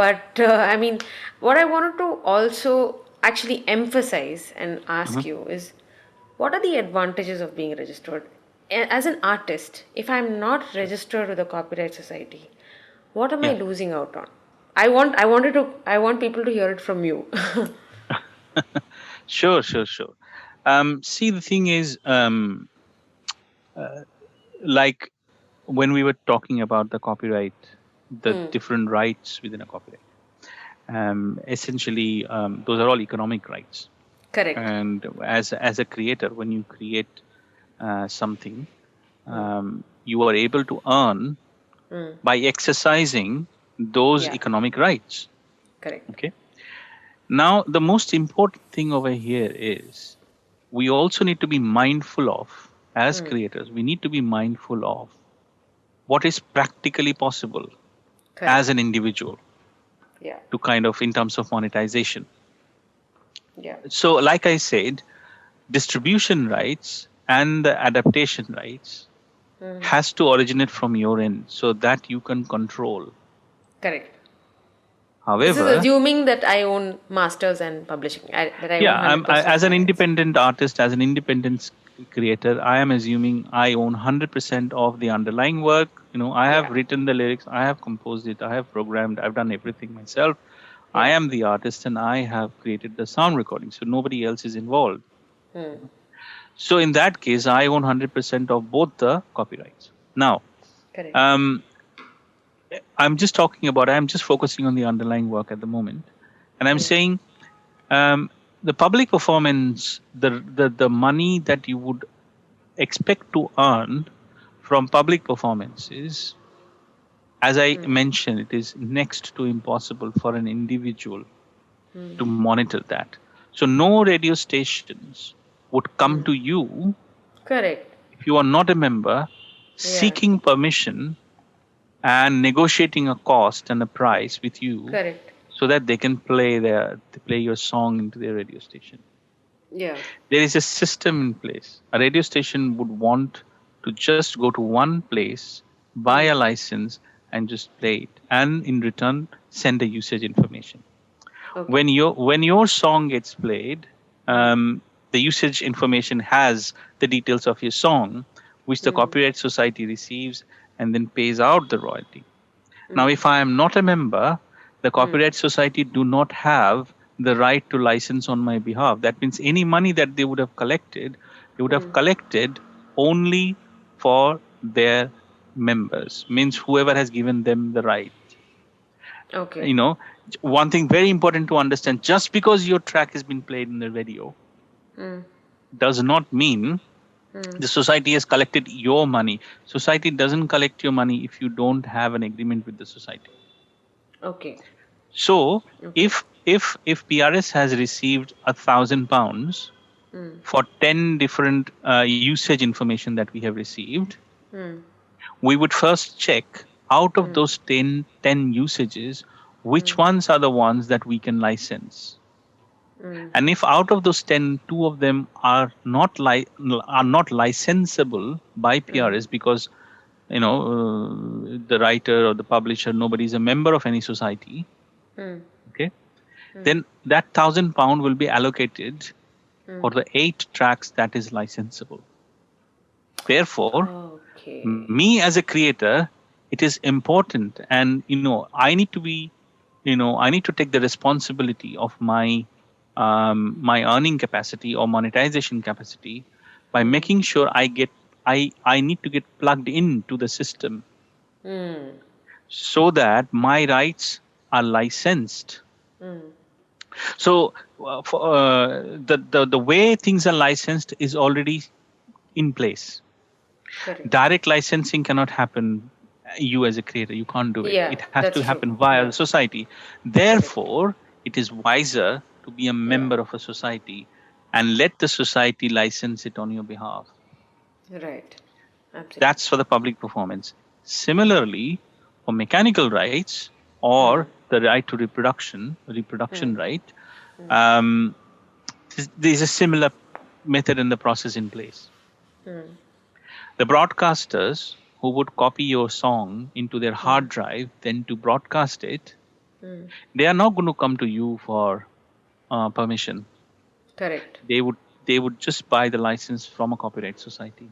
but I mean, what I wanted to also actually emphasize and Hmm. ask you is, what are the advantages of being registered? As an artist, if I'm not registered with the Copyright Society, what am I Yeah. losing out on? I want people to hear it from you. Sure, sure, sure. See, the thing is, like when we were talking about the copyright, the different rights within a copyright, essentially, those are all economic rights. Correct. And as a creator, when you create something, you are able to earn by exercising those Yeah. economic rights. Correct. Okay. Now, the most important thing over here is we also need to be mindful of, as creators, we need to be mindful of what is practically possible as Correct. an individual Yeah. to kind of in terms of monetization. Yeah. So, like I said, distribution rights and the adaptation rights has to originate from your end so that you can control. Correct. This is However, assuming that I own masters and publishing, that I own yeah, as 100% an my rights. independent artist, as an independent creator, I am assuming I own 100% of the underlying work. I have Yeah. written the lyrics, I have composed it, I have programmed, I've done everything myself. I Yeah. am the artist and I have created the sound recording, so nobody else is involved. So in that case, I own 100% of both the copyrights. Now, Correct. um, I'm just focusing on the underlying work at the moment. And I'm saying the public performance, the money that you would expect to earn from public performances, as I mentioned, it is next to impossible for an individual to monitor that. So no radio stations would come to you Correct. if you are not a member Yeah. seeking permission and negotiating a cost and a price with you Correct. so that they can play your song into their radio station. Yeah. There is a system in place. A radio station would want to just go to one place, buy a license, and just play it, and in return send a usage information. Okay. When your song gets played, the usage information has the details of your song, which the Copyright Society receives and then pays out the royalty. Now, if I am not a member, the Copyright Society do not have the right to license on my behalf. That means any money that they would have collected, they would have collected only for their members, means whoever has given them the right. Okay. You know, one thing very important to understand, just because your track has been played in the radio does not mean the society has collected your money. Society doesn't collect your money if you don't have an agreement with the society. Okay. So Okay. if PRS has received £1,000 for 10 different usage information that we have received, we would first check out of those 10 usages, which ones are the ones that we can license. And if out of those 10, two of them are not licensable by PRS because the writer or the publisher, nobody is a member of any society. Okay, then that £1,000 will be allocated for the 8 tracks that is licensable. Therefore, Okay. me as a creator, it is important, and I need to take the responsibility of my earning capacity or monetization capacity by making sure I need to get plugged into the system so that my rights are licensed. So the way things are licensed is already in place. Correct. Direct licensing cannot happen. You as a creator, you can't do it. Yeah, It has to that's true. happen via Yeah. the society. Correct. Therefore, it is wiser to be a Yeah. member of a society and let the society license it on your behalf. Right. That's Absolutely. for the public performance. Similarly, for mechanical rights or the right to reproduction right, um, there's a similar method and the process in place. The broadcasters who would copy your song into their hard drive, then to broadcast it, they are not going to come to you for permission. Correct. They would just buy the license from a copyright society.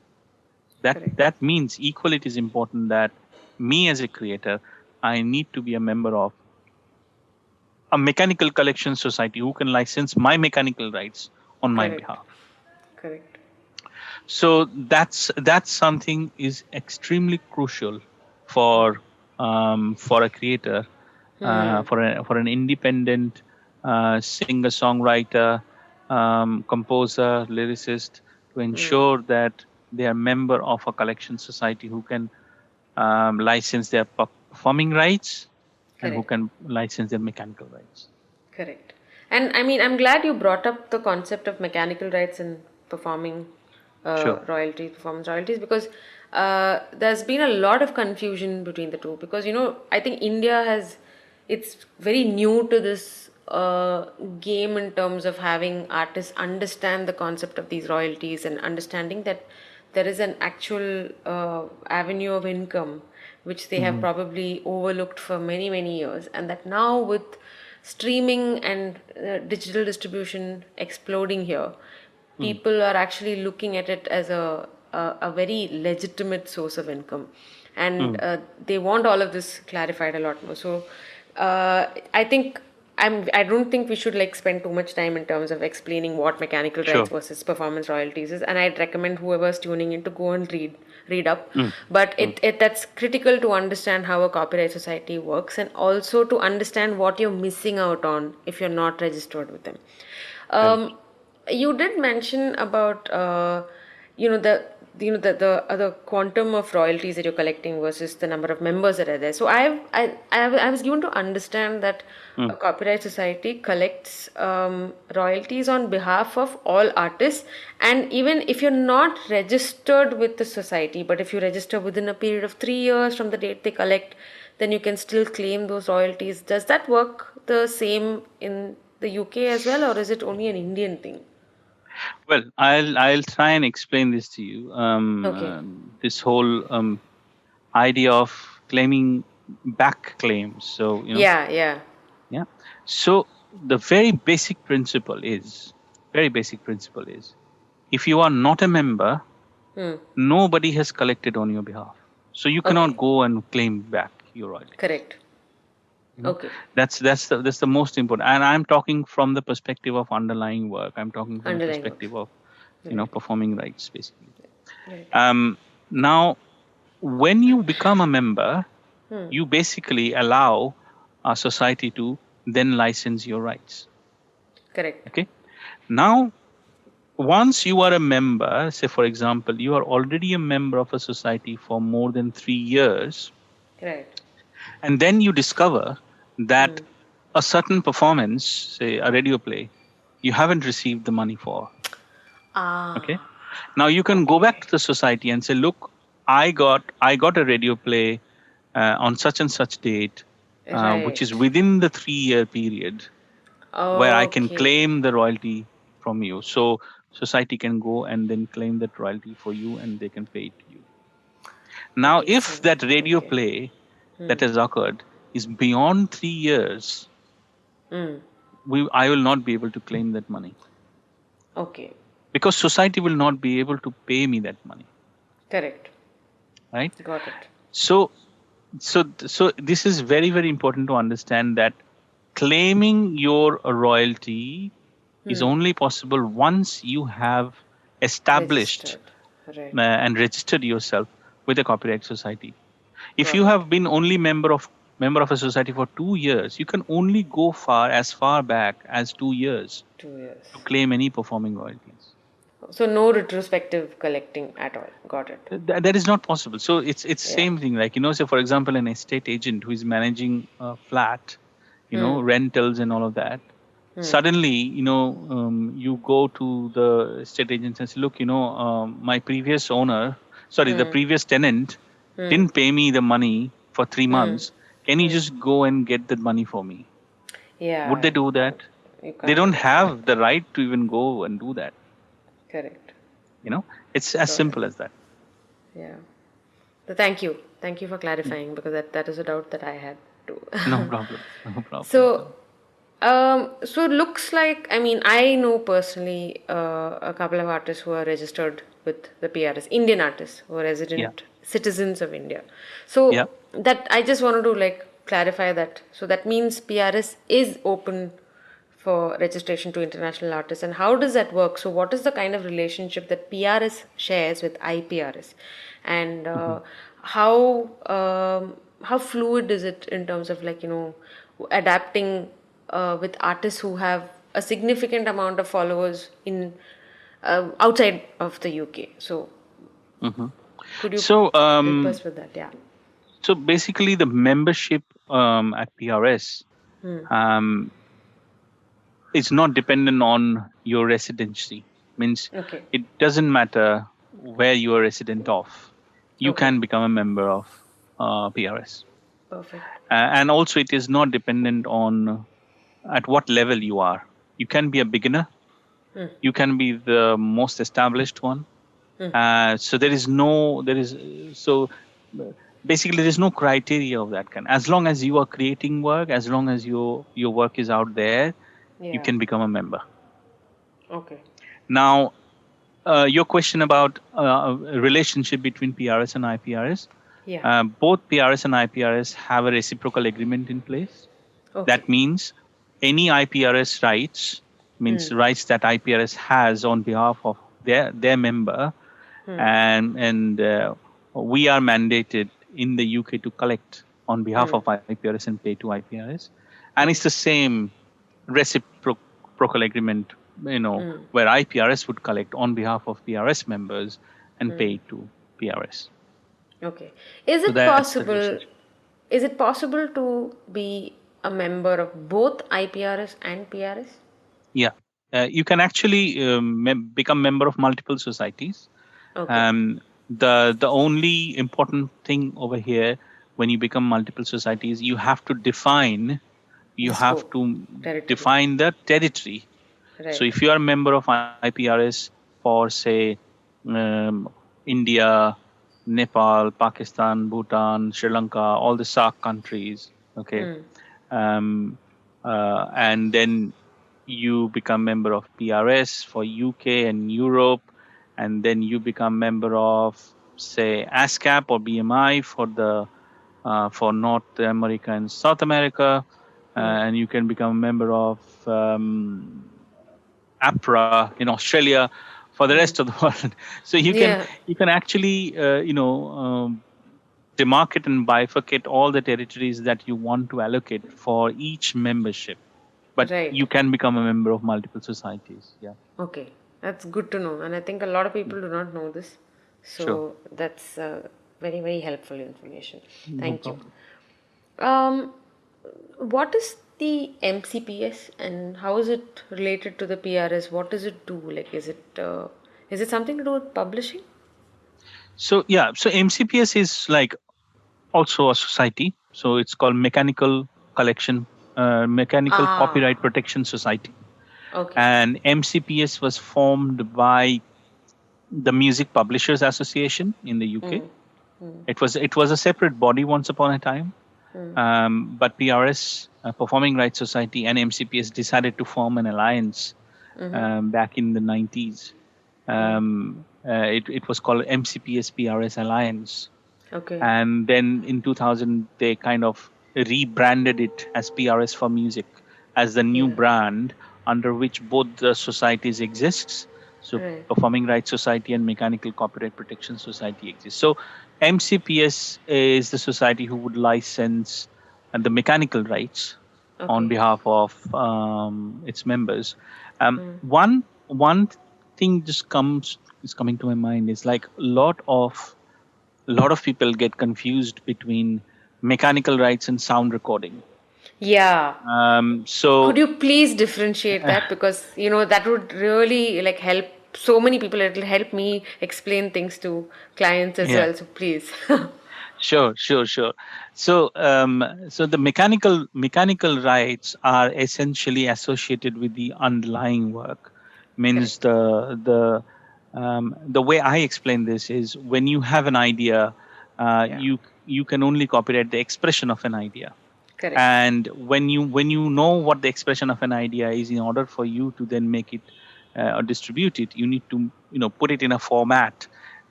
Correct. That means equally it is important that me as a creator, I need to be a member of a mechanical collection society who can license my mechanical rights on my Correct. behalf. Correct. So that's something is extremely crucial for a creator, for an independent singer songwriter, composer, lyricist, to ensure that they are member of a collection society who can license their performing rights and who Correct. can license their mechanical rights. Correct. And I mean, I'm glad you brought up the concept of mechanical rights and performing Sure. royalties, performance royalties, because there's been a lot of confusion between the two. Because, I think India it's very new to this game in terms of having artists understand the concept of these royalties and understanding that there is an actual avenue of income which they have Hmm. probably overlooked for many, many years. And that now, with streaming and digital distribution exploding here, Mm. people are actually looking at it as a very legitimate source of income, and Mm. they want all of this clarified a lot more. So I think I don't think we should like spend too much time in terms of explaining what mechanical rights Sure. versus performance royalties is, and I'd recommend whoever's tuning in to go and read up. Mm. But Mm. it that's critical to understand how a copyright society works, and also to understand what you're missing out on if you're not registered with them. Correct. um, you did mention about the other quantum of royalties that you're collecting versus the number of members that are there. So I was given to understand that a Mm. copyright society collects royalties on behalf of all artists, and even if you're not registered with the society, but if you register within a period of 3 years from the date they collect, then you can still claim those royalties. Does that work the same in the UK as well, or is it only an Indian thing? Well, I'll try and explain this to you. Okay. This whole idea of claiming back claims. So Yeah, yeah. yeah. So the very basic principle is, if you are not a member, Hmm. nobody has collected on your behalf. So you cannot Okay. go and claim back your royalties. Correct. You know, Okay. that's the most important. And I'm talking from the perspective of underlying work. I'm talking from the Underlying works. perspective of Right. performing rights, basically. Right. Now, when you become a member, Hmm. you basically allow a society to then license your rights. Correct. Okay. Now, once you are a member, say for example, you are already a member of a society for more than 3 years, Right. and then you discover that Hmm. a certain performance, say a radio play, you haven't received the money for. Okay. Ah. Now you can go back Okay. to the society and say, look, I got a radio play on such and such date, which is Right. within the 3-year period, where I can Okay. claim the royalty from you. So society can go and then claim that royalty for you, and they can pay it to you. Now, Okay. So. if that radio Okay. play Hmm. that has occurred is beyond 3 years, Hmm. I will not be able to claim that money, Okay. because society will not be able to pay me that money, Correct. right? Got it. So, so this is very, very important to understand that claiming your royalty is Hmm. only possible once you have established Registered. Right. and registered yourself with a copyright society. If Got you it. have been only member of a society for 2 years, you can only go far back as 2 years 2 years. to claim any performing royalties. So no retrospective collecting at all. Got it. That is not possible. So it's Yeah. same thing. Like, so for example, an estate agent who is managing a flat, Hmm. rentals and all of that. Hmm. Suddenly, you go to the estate agent and say, look, my previous owner, sorry, the Hmm. previous tenant Hmm. didn't pay me the money for 3 months. Can you Hmm. just go and get that money for me? Would Yeah. they do that? You They can't do don't that. have the right to even go and do that. Correct. It's as Got it. simple as that. Yeah. So thank you. Thank you for clarifying, because that is a doubt that I had too. No problem. No problem at So, all. so it looks like, I mean, I know personally a couple of artists who are registered with the PRS, Indian artists who are Yeah. resident citizens of India. Yeah. So that I just wanted to like clarify that. So that means PRS is open for registration to international artists, and how does that work? So what is the kind of relationship that PRS shares with IPRS, and Mhm. how fluid is it in terms of, like, adapting with artists who have a significant amount of followers in outside of the UK? So Mhm. could you So, help us with that? Yeah. so basically, the membership at PRS um, is not dependent on your residency. Means Okay. it doesn't matter where you are resident of. You Okay. can become a member of PRS, Perfect. and also it is not dependent on at what level you are. You can be a beginner. You can be the most established one. So uh, basically there is no criteria of that kind. As long as you are creating work, as long as your work is out there, you Yeah. can become a member. Okay. Now, your question about a relationship between PRS and IPRS, Yeah. both PRS and IPRS have a reciprocal agreement in place. Okay. That means any IPRS rights, means rights that IPRS has on behalf of their member, and we are mandated in the UK to collect on behalf of IPRS and pay to IPRS, and it's the same reciprocal agreement, where IPRS would collect on behalf of PRS members and pay to PRS. Okay. Is So it that's the possible? relationship. Is it possible to be a member of both IPRS and PRS? Yeah, you can actually become member of multiple societies. Okay. The only important thing over here, when you become multiple societies, you The have scope, to territory. define the territory. So Right. if you are a member of IPRS for, say, India, Nepal, Pakistan, Bhutan, Sri Lanka, all the SAARC countries, okay, um, and then you become member of PRS for UK and Europe, and then you become member of, say, ASCAP or BMI for North America and South America, and you can become a member of APRA in Australia for the rest of the world. So Yeah. you can actually demarcate and bifurcate all the territories that you want to allocate for each membership. But Right. you can become a member of multiple societies. Yeah, Okay. That's good to know. And I think a lot of people do not know this. sure, So that's very, very helpful information. no Thank you. problem. Um, what is the MCPS and how is it related to the PRS? What does it do? Like, is it something to do with publishing? So yeah, so MCPS is like also a society. So it's called Mechanical Ah, Copyright Protection Society, okay. and MCPS was formed by the Music Publishers Association in the UK. It was a separate body once upon a time, but PRS, Performing Rights Society, and MCPS decided to form an alliance back in the 90s. It was called MCPS PRS Alliance, Okay. and then in 2000 they kind of rebranded it as PRS for Music as the new Yeah. brand under which both the societies exists. So Right. Performing Rights Society and Mechanical Copyright Protection Society exists. So MCPS is the society who would license the mechanical rights on Okay. behalf of its members. One thing just comes is coming to my mind is like a lot of people get confused between mechanical rights and sound recording. Yeah. Could So you please differentiate uh, that? Because, that would really, like, help so many people. It'll help me explain things to clients as yeah, well. So please. sure. So the mechanical rights are essentially associated with the underlying work. Means Correct. the way I explain this is when you have an idea, Yeah. you can only copyright the expression of an idea. Correct. And when you know what the expression of an idea is, in order for you to then make it or distribute it, you need to put it in a format.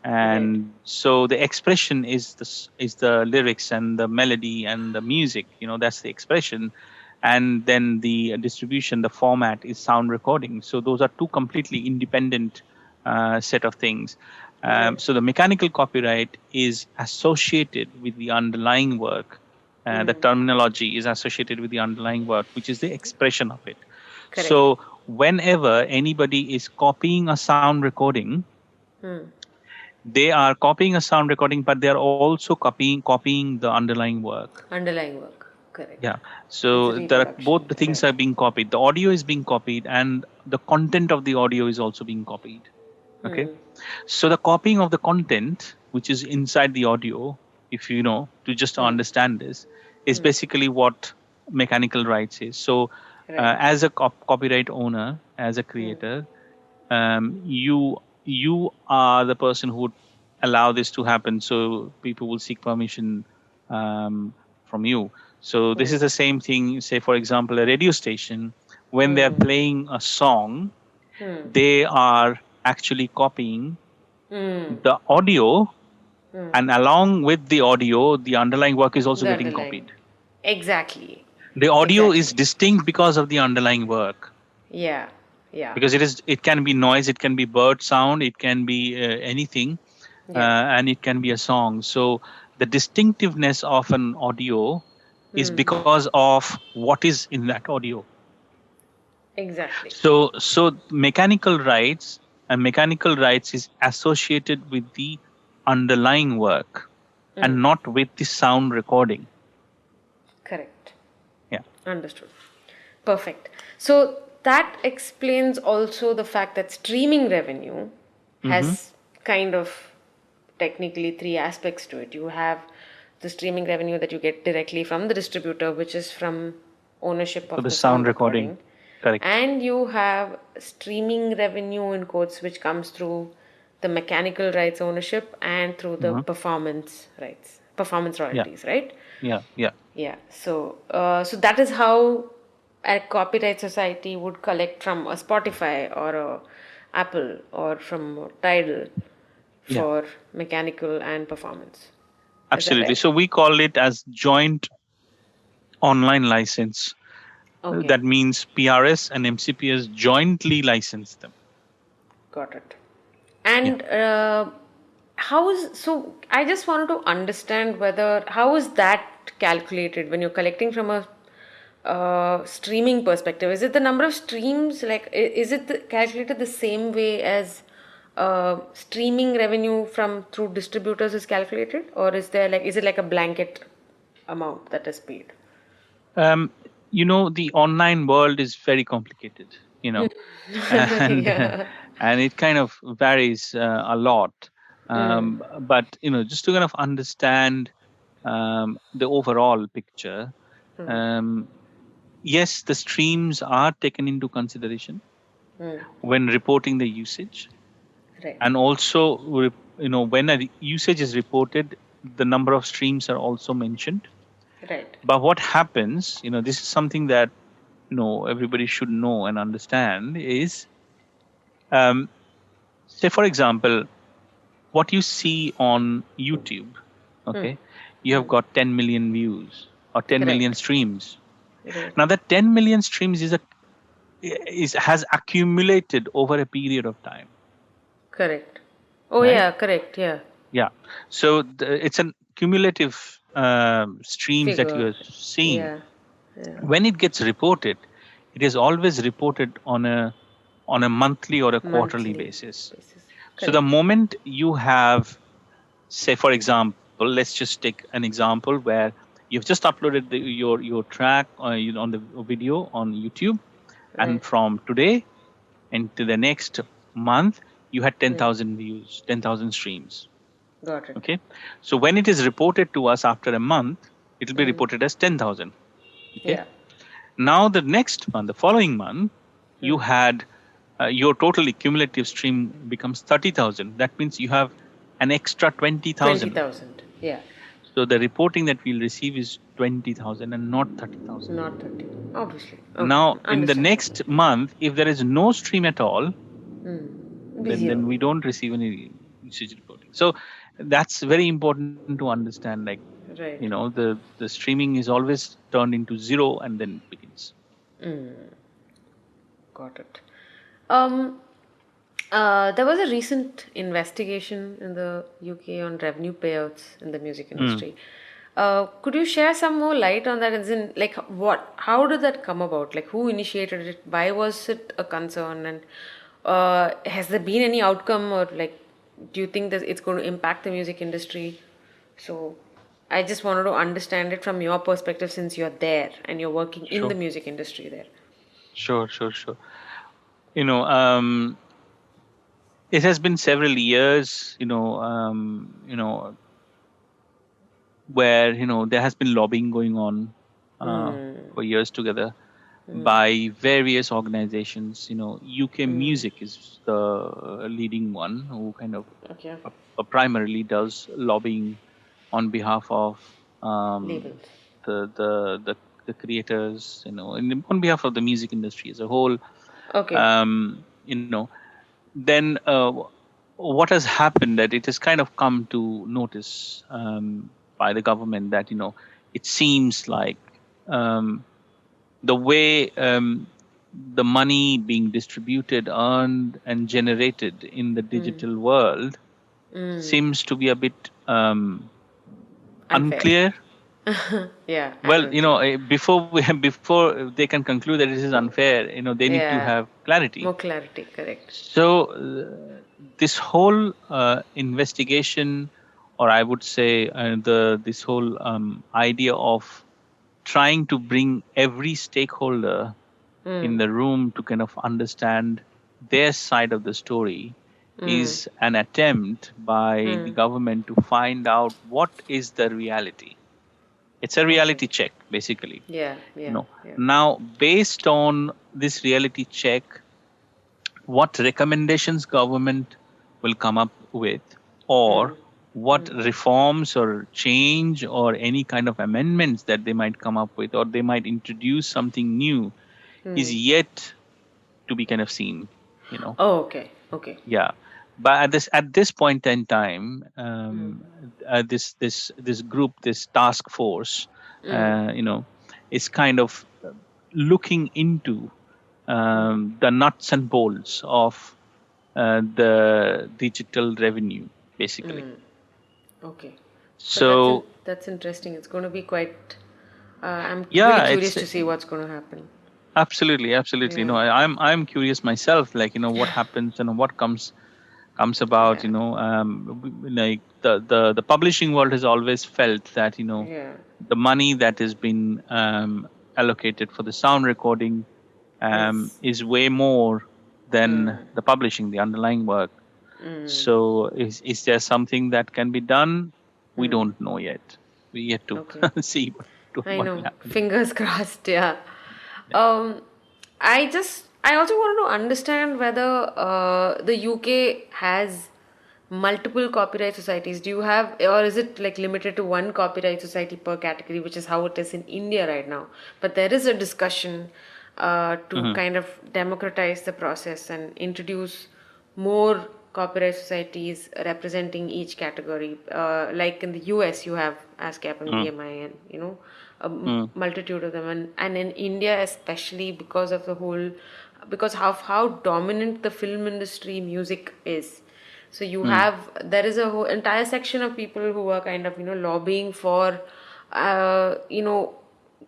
Right. And so the expression is the lyrics and the melody and the music, that's the expression. and then the distribution, the format is sound recording. So those are two completely independent set of things. Right. So the mechanical copyright is associated with the underlying work. The terminology is associated with the underlying work, which is the expression of it. Correct. So whenever anybody is copying a sound recording, they are copying a sound recording, but they are also copying the underlying work. Underlying work. Correct. Yeah. It's a So there are both reproduction. the things Right. are being copied. The audio is being copied, and the content of the audio is also being copied. Okay. So the copying of the content, which is inside the audio, if you know, to just understand this, is basically what mechanical rights is. So Right. as a copyright owner, as a creator, you are the person who would allow this to happen. So people will seek permission from you. So this is the same thing. Say, for example, a radio station, when they are playing a song, they are actually copying the audio, and along with the audio, the underlying work is also The getting underlying. copied. Exactly. The audio is Exactly. distinct because of the underlying work. Yeah. Yeah. Because it can be noise, it can be bird sound, it can be anything, Yeah. and it can be a song. So the distinctiveness of an audio is because of what is in that audio. Exactly. So mechanical rights is associated with the underlying work and not with the sound recording. Correct. Yeah. Understood. Perfect. So that explains also the fact that streaming revenue Mm-hmm. has kind of technically three aspects to it. You have the streaming revenue that you get directly from the distributor, which is from ownership So of the the sound sound recording, recording. correct. And you have streaming revenue in quotes, which comes through the mechanical rights ownership and through the Mm-hmm. performance rights, performance Yeah, royalties, right? yeah. Yeah. So that is how a copyright society would collect from a Spotify or a Apple or from Tidal Yeah, for mechanical and performance. Is that absolutely. right? So we call it as joint online license. Okay. That means PRS and MCPS jointly license them. Got it. Yeah. And how is so? I just wanted to understand whether how is that calculated when you're collecting from a streaming perspective? Is it the number of streams? Like, is it calculated the same way as streaming revenue from through distributors is calculated, or is it like a blanket amount that is paid? Um, the online world is very complicated, and Yeah. and it kind of varies a lot. But just to kind of understand the overall picture, um, yes, the streams are taken into consideration when reporting the usage, Right. and also when a usage is reported, the number of streams are also mentioned. Right. But what happens, this is something that everybody should know and understand is, um, say for example, what you see on YouTube. Okay, you have got 10 million views or 10 million Correct. streams. Right. Now that 10 million streams has accumulated over a period of time, Correct. Oh right? yeah, correct. Yeah. Yeah. So it's an cumulative streams that you Figure. are seeing. Yeah. Yeah. When it gets reported, it is always reported on a monthly or a quarterly Monthly basis. basis. So the Correct. moment you have, say for example, let's just take an example where you've just uploaded your track on the video on YouTube, and Right. from today into the next month you had 10,000 views, 10,000 streams. Got it. Okay, so when it is reported to us after a month, it will be reported as 10,000. Okay, Yeah. now the next month, the following month, you had your total cumulative stream becomes 30,000. That means you have an extra 20,000. 20,000. Yeah. So the reporting that we'll receive is 20,000 and not 30,000. Not 30. Obviously. Okay. Now, in the Understandable. next month, if there is no stream at all, Be zero. then we don't receive any usage reporting. So that's very important to understand. Like, Right. The streaming is always turned into zero and then begins. Got it. Um, there was a recent investigation in the UK on revenue payouts in the music Mm. industry. Could you share some more light on that? As in, like, what? How did that come about? Like, who initiated it? Why was it a concern? And has there been any outcome, or like, do you think that it's going to impact the music industry? So, I just wanted to understand it from your perspective, since you're there and you're working in the Sure, music industry there. sure. You know, it has been several years. Where there has been lobbying going on for years together by various organizations. UK Music is the leading one who kind of Okay. primarily does lobbying on behalf of Labels. the, the the the creators, and on behalf of the music industry as a whole. Okay. Um, then what has happened that it has kind of come to notice by the government that it seems like um, the way the money being distributed, earned, and generated in the digital world seems to be a bit Unfair. unclear. Yeah, I Well, know what you mean. before they can conclude that it is unfair, they need to Yeah. have clarity. More clarity, correct. So this whole investigation, or I would say the this whole idea of trying to bring every stakeholder in the room to kind of understand their side of the story is an attempt by the government to find out what is the reality. It's a Okay. reality check, basically. Yeah, You yeah, know, yeah. now based on this reality check, what recommendations government will come up with, or what reforms or change or any kind of amendments that they might come up with, or they might introduce something new, is yet to be kind of seen. you know Oh, okay, okay. yeah, but at this point in time, this group, this task force, is kind of looking into the nuts and bolts of the digital revenue, basically. Okay. But So that's interesting. It's going to be quite. I'm really yeah, curious it's to see what's going to happen. absolutely. Yeah, I'm curious myself, like what happens and what comes about. yeah, Like the publishing world has always felt that yeah. the money that has been allocated for the sound recording Is is way more than the publishing, the underlying work. So is there something that can be done? We don't know yet. We yet to okay. see I what will know. happen. Fingers crossed. Yeah. Yeah. Um, I also wanted to understand whether the UK has multiple copyright societies. Do you have, or is it like limited to one copyright society per category, which is how it is in India right now? But there is a discussion to Mhm. kind of democratize the process and introduce more copyright societies representing each category. Like in the US, you have ASCAP and Mm, BMI, and mm, multitude of them. And in India, especially because of the whole, because how dominant the film industry music is. So you mm, have, there is a whole entire section of people who are kind of lobbying for you know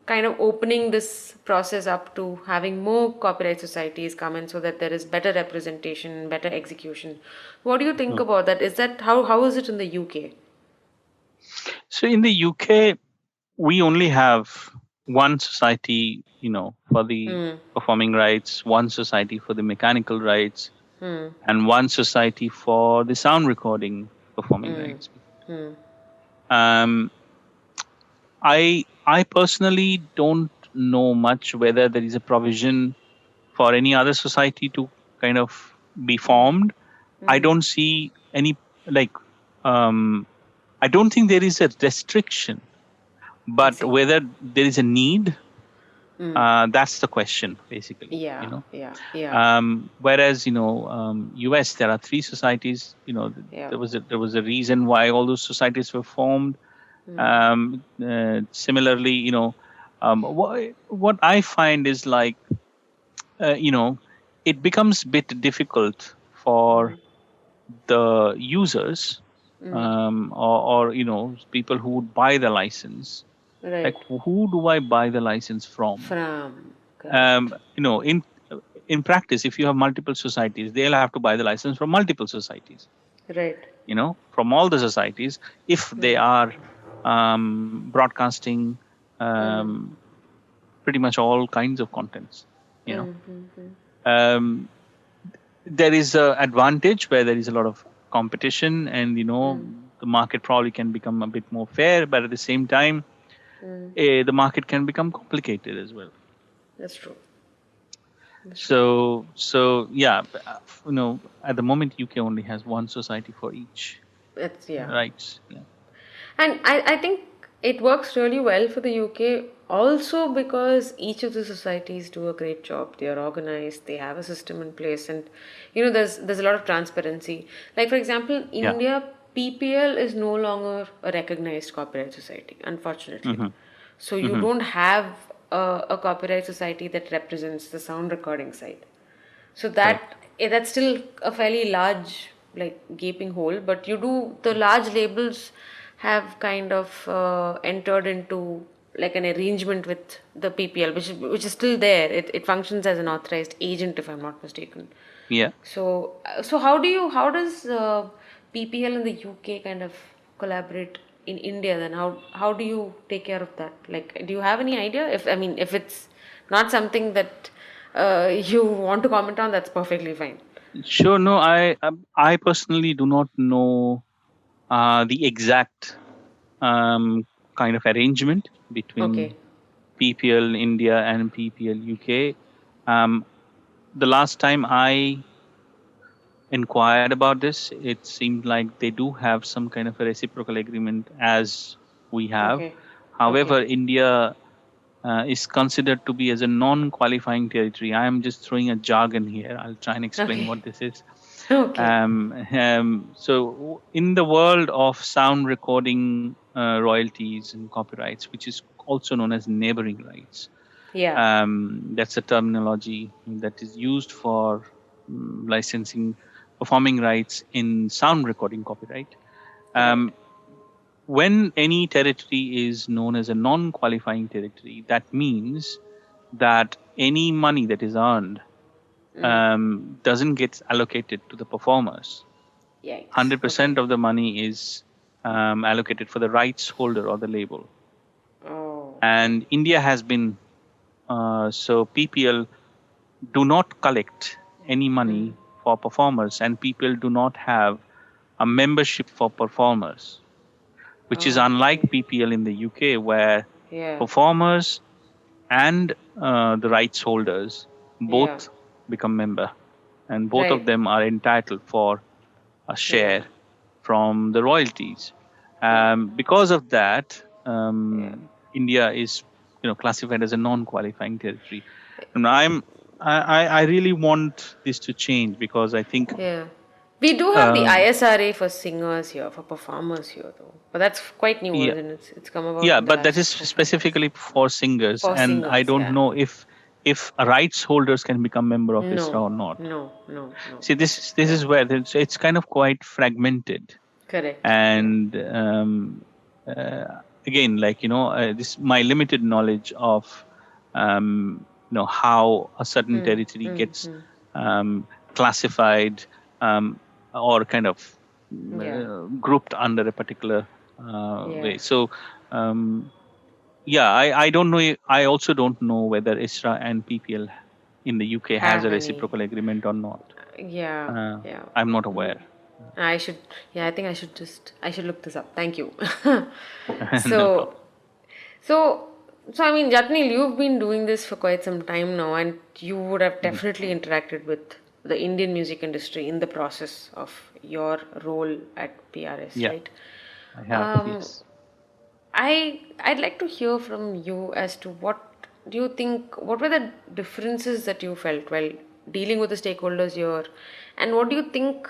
kind of opening this process up to having more copyright societies come in, so that there is better representation, better execution. What do you think mm. about that? Is that how is it in the UK? So in the UK, we only have one society, for the performing rights, one society for the mechanical rights, and one society for the sound recording performing rights. Um, I personally don't know much whether there is a provision for any other society to kind of be formed. I don't see any, like, um, I don't think there is a restriction, I but see. whether there is a need, that's the question, basically. Yeah, yeah, yeah, Whereas US, there are three societies. yeah. There was a reason why all those societies were formed. Similarly, what I find is like, it becomes a bit difficult for the users, or people who would buy the license. Like, Right. who do I buy the license from? From. um, Correct. you know in in practice, if you have multiple societies, they'll have to buy the license from multiple societies, Right. from all the societies, if they are broadcasting um, pretty much all kinds of contents. you know um, there is a advantage where there is a lot of competition, and the market probably can become a bit more fair, but at the same time, the market can become complicated as well. That's true. That's true. So yeah, at the moment, UK only has one society for each That's yeah. rights. Yeah. And I think it works really well for the UK also because each of the societies do a great job. They are organized, they have a system in place, and there's a lot of transparency. Like for example, Yeah. India PPL is no longer a recognized copyright society, unfortunately. Hmm. So you Hmm. don't have a copyright society that represents the sound recording side. So Correct. that's still a fairly large like gaping hole, but you do the large labels have kind of entered into like an arrangement with the PPL, which is still there. It functions as an authorized agent, if I'm not mistaken. Yeah. So how does PPL in the UK kind of collaborate in India? Then how do you take care of that? Like, do you have any idea? If it's not something that you want to comment on, that's perfectly fine. Sure. No, I personally do not know the exact um, kind of arrangement between Okay. PPL India and PPL UK. The last time I inquired about this, it seemed like they do have some kind of a reciprocal agreement as we have. Okay. Okay. However, India is considered to be as a non-qualifying territory. I am just throwing a jargon here. I'll try and explain Okay. what this is. Okay. So, in the world of sound recording royalties and copyrights, which is also known as neighboring rights, Yeah. that's a terminology that is used for licensing performing rights in sound recording copyright. Right. Um, when any territory is known as a non-qualifying territory, that means that any money that is earned doesn't get allocated to the performers. Yikes. Okay. 100% of the money is allocated for the rights holder or the label. Oh. Okay. And India has been so PPL do not collect any money for performers, and people do not have a membership for performers, which is unlike Okay. PPL in the UK, where Yeah. performers and the rights holders Yeah. both become member, and both of Right. them are entitled for a Yeah. share from the royalties. Yeah. Because of that, Yeah. India is classified as a non-qualifying territory, and I really want this to change, because I think Yeah. We do have the um, ISRA for singers here, for performers here, though. But that's quite new, yeah, isn't it? It's come about yeah, in the but that last is 4 5 years. specifically for singers, For and I singers, don't yeah. know if rights holders can become member of ISRA No, or not. no, no, no. See, this It's this yeah. is where it's kind of quite fragmented, Correct. Yeah. and again, like this my limited knowledge of how a certain territory gets classified, or kind of Yeah. grouped under a particular Yeah. way. So yeah, I don't know. I also don't know whether ISRA and PPL in the UK has a Have any? reciprocal agreement or not. Yeah. Yeah. I'm not aware. I should. Yeah. I think I should look this up. Thank you. No so problem. So, Jataneel, you've been doing this for quite some time now, and you would have Mhm. definitely interacted with the Indian music industry in the process of your role at PRS, Yeah, right? I have. Um, Yes. I'd like to hear from you as to what do you think, what were the differences that you felt while dealing with the stakeholders here, and what do you think,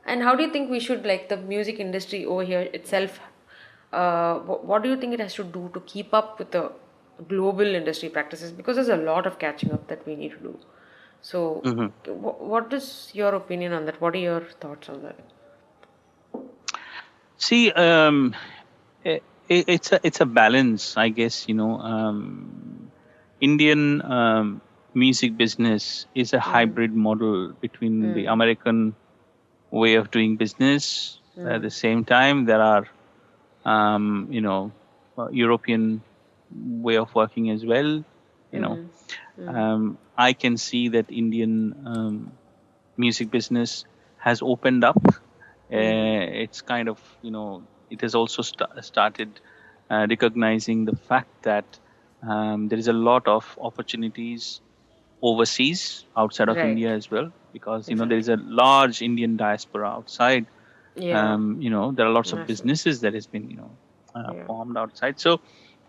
and how do you think we should, like the music industry over here itself, what do you think it has to do to keep up with the global industry practices? Because there's a lot of catching up that we need to do. So, Hmm. what is your opinion on that? What are your thoughts on that? See, it's a balance, I guess. Indian music business is a hybrid model between the American way of doing business. At the same time, there are European way of working as well. You know, I can see that Indian music business has opened up. It's kind of, it has also started recognizing the fact that there is a lot of opportunities overseas outside of Right. India as well, because there is Exactly. a large Indian diaspora outside. Yeah. There are lots of Massive. businesses that has been Yeah. formed outside. So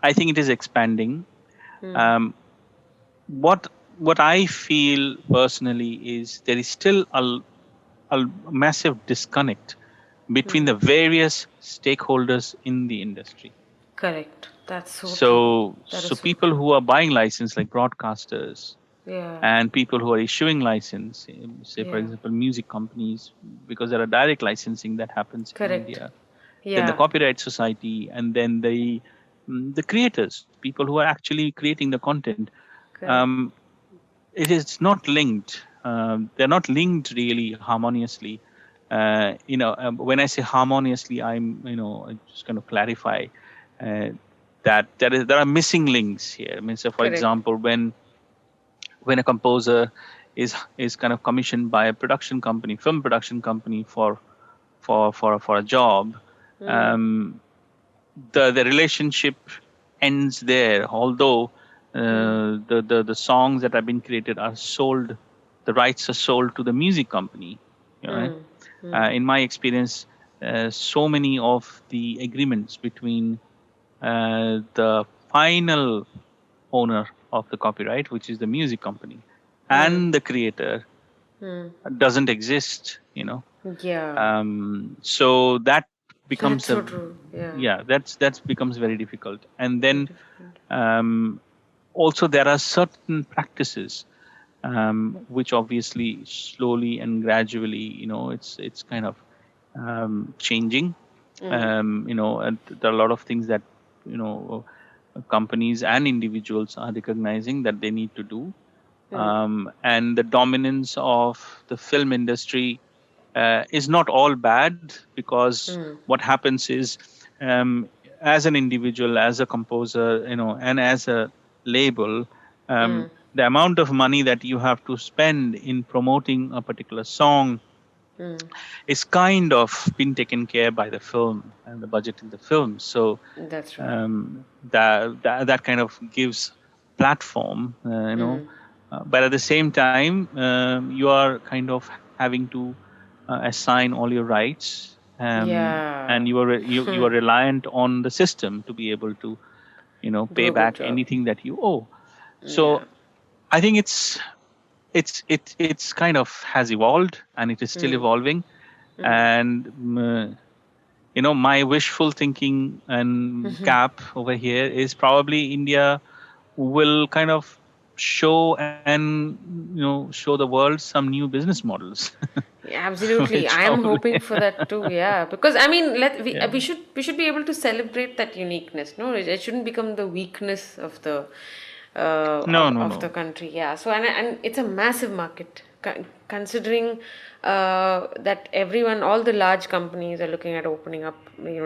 I think it is expanding. um, what what I feel personally is there is still a massive disconnect between the various stakeholders in the industry. Correct. That's so true. So, That is so so people true. who are buying license, like broadcasters, Yeah. and people who are issuing license, say for Yeah. example music companies, because there are direct licensing that happens in Correct. India. Then the Yeah. copyright society, and then the creators, people who are actually creating the content. Correct. Um, it is not linked. They're not linked really harmoniously. When I say harmoniously, I just kind of clarify uh, that there are missing links here. I mean, so for Correct. example, when a composer is kind of commissioned by a production company, film production company, for a job, um, the relationship ends there. Although the songs that have been created are sold, the rights are sold to the music company. Right? In my experience, so many of the agreements between the final owner of the copyright, which is the music company, and the creator doesn't exist. Yeah. So that becomes That's a so true. Yeah. yeah, that becomes very difficult. And Very then difficult. um, also there are certain practices which obviously slowly and gradually, it's kind of changing. And there are a lot of things that you know companies and individuals are recognizing that they need to do. And the dominance of the film industry is not all bad, because what happens is, um, as an individual, as a composer, and as a label, the amount of money that you have to spend in promoting a particular song is kind of been taken care by the film and the budget in the film. So That's right. that kind of gives platform, but at the same time, you are kind of having to assign all your rights, Yeah. and you are reliant on the system to be able to Do pay a good back job. anything that you owe. Yeah. So I think it's kind of has evolved, and it is still evolving. And my wishful thinking and gap over here is probably India will kind of show the world some new business models. Yeah, absolutely. Which I am probably hoping for that too. Yeah, because I mean, yeah. we should be able to celebrate that uniqueness. No, it shouldn't become the weakness of the No, no, of the no. country. Yeah. So and it's a massive market. Considering that all the large companies are looking at opening up,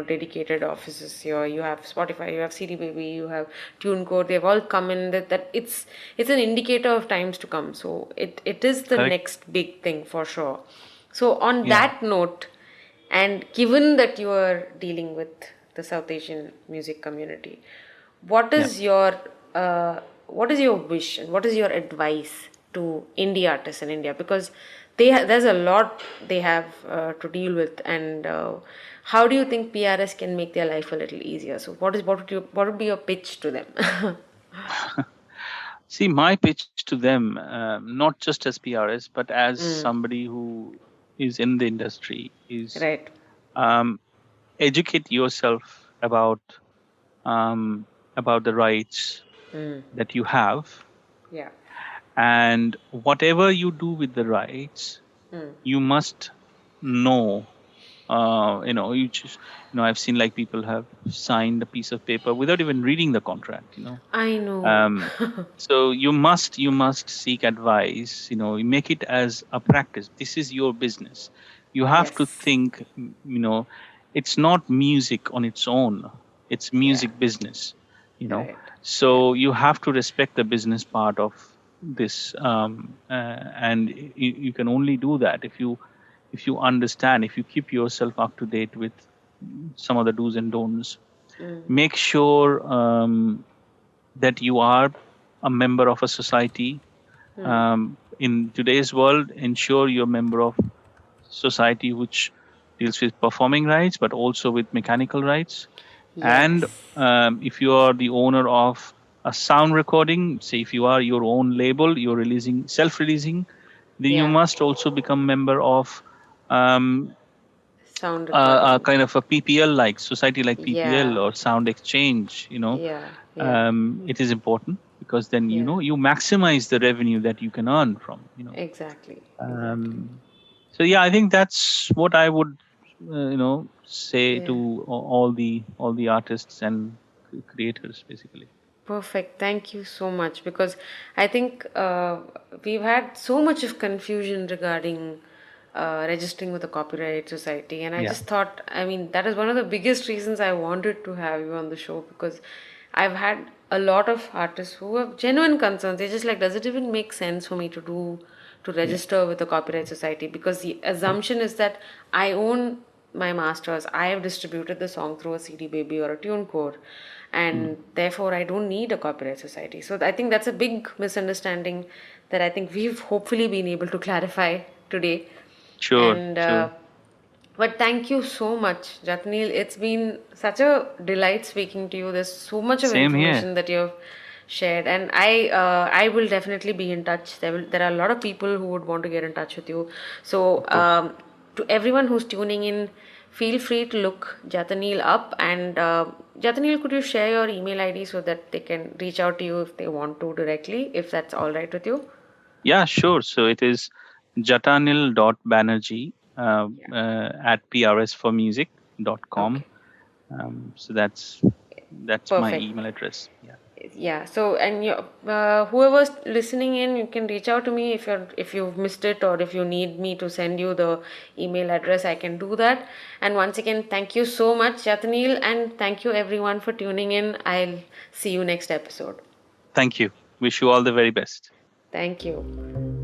dedicated offices here. You have Spotify, you have CD Baby, you have TuneCore. They've all come in. That it's an indicator of times to come. So it is the Correct. next big thing for sure. So on Yeah. that note, and given that you are dealing with the South Asian music community, what Yeah. is your what is your wish and what is your advice to indie artists in India? Because there's a lot they have to deal with, and how do you think PRS can make their life a little easier? So what would be your pitch to them? See, my pitch to them, not just as PRS, but as somebody who is in the industry, is Right. um, educate yourself about the rights Mm. that you have, Yeah. and whatever you do with the rights, Mm. you must know. You just, I've seen like people have signed a piece of paper without even reading the contract. I know. Um, so you must seek advice. You make it as a practice. This is your business. You have to Yes. think. It's not music on its own. It's Yeah. music business. you know Right. Yeah. so you have to respect the business part of this, and you can only do that if you understand, if you keep yourself up to date with some of the do's and don'ts. Mm. Make sure that you are a member of a society. Mm. In today's world, ensure you're a member of society which deals with performing rights, but also with mechanical rights. And Yes. if you are the owner of a sound recording, say if you are your own label, you're releasing, self-releasing, then you Yeah. must also become member of um, Sound a recording. kind of a PPL, like society like PPL Yeah. or Sound Exchange. Yeah. Yeah. It is important because then Yeah. you maximize the revenue that you can earn from. Exactly. Exactly. Um, so yeah, I think that's what I would say Yeah. to all the artists and creators, basically. Perfect. Thank you so much because I think we've had so much of confusion regarding registering with the Copyright Society, and I Yeah. just thought, I mean, that is one of the biggest reasons I wanted to have you on the show because I've had a lot of artists who have genuine concerns. They're just like, does it even make sense for me to Yeah. register with the Copyright Society? Because the assumption is that I own my masters, I have distributed the song through a CD Baby or a TuneCore, Mm. and therefore I don't need a Copyright Society. So I think that's a big misunderstanding that I think we've hopefully been able to clarify today. Sure. And Sure. but thank you so much, Jataneel. It's been such a delight speaking to you. There's so much of Same here. information that you've shared, and I will definitely be in touch. There are a lot of people who would want to get in touch with you. So Of course. to everyone who's tuning in, feel free to look Jataneel up. And Jataneel, could you share your email ID so that they can reach out to you if they want to directly, if that's all right with you? Yeah, sure. So it is jatanil.banerjee Yeah. at prsformusic.com. Okay. So that's my Perfect. email address. Yeah. Yeah, so and you, whoever's listening in, you can reach out to me if you've missed it, or if you need me to send you the email address, I can do that. And once again, thank you so much, Jataneel, and thank you everyone for tuning in. I'll see you next episode. Thank you. Wish you all the very best. Thank you.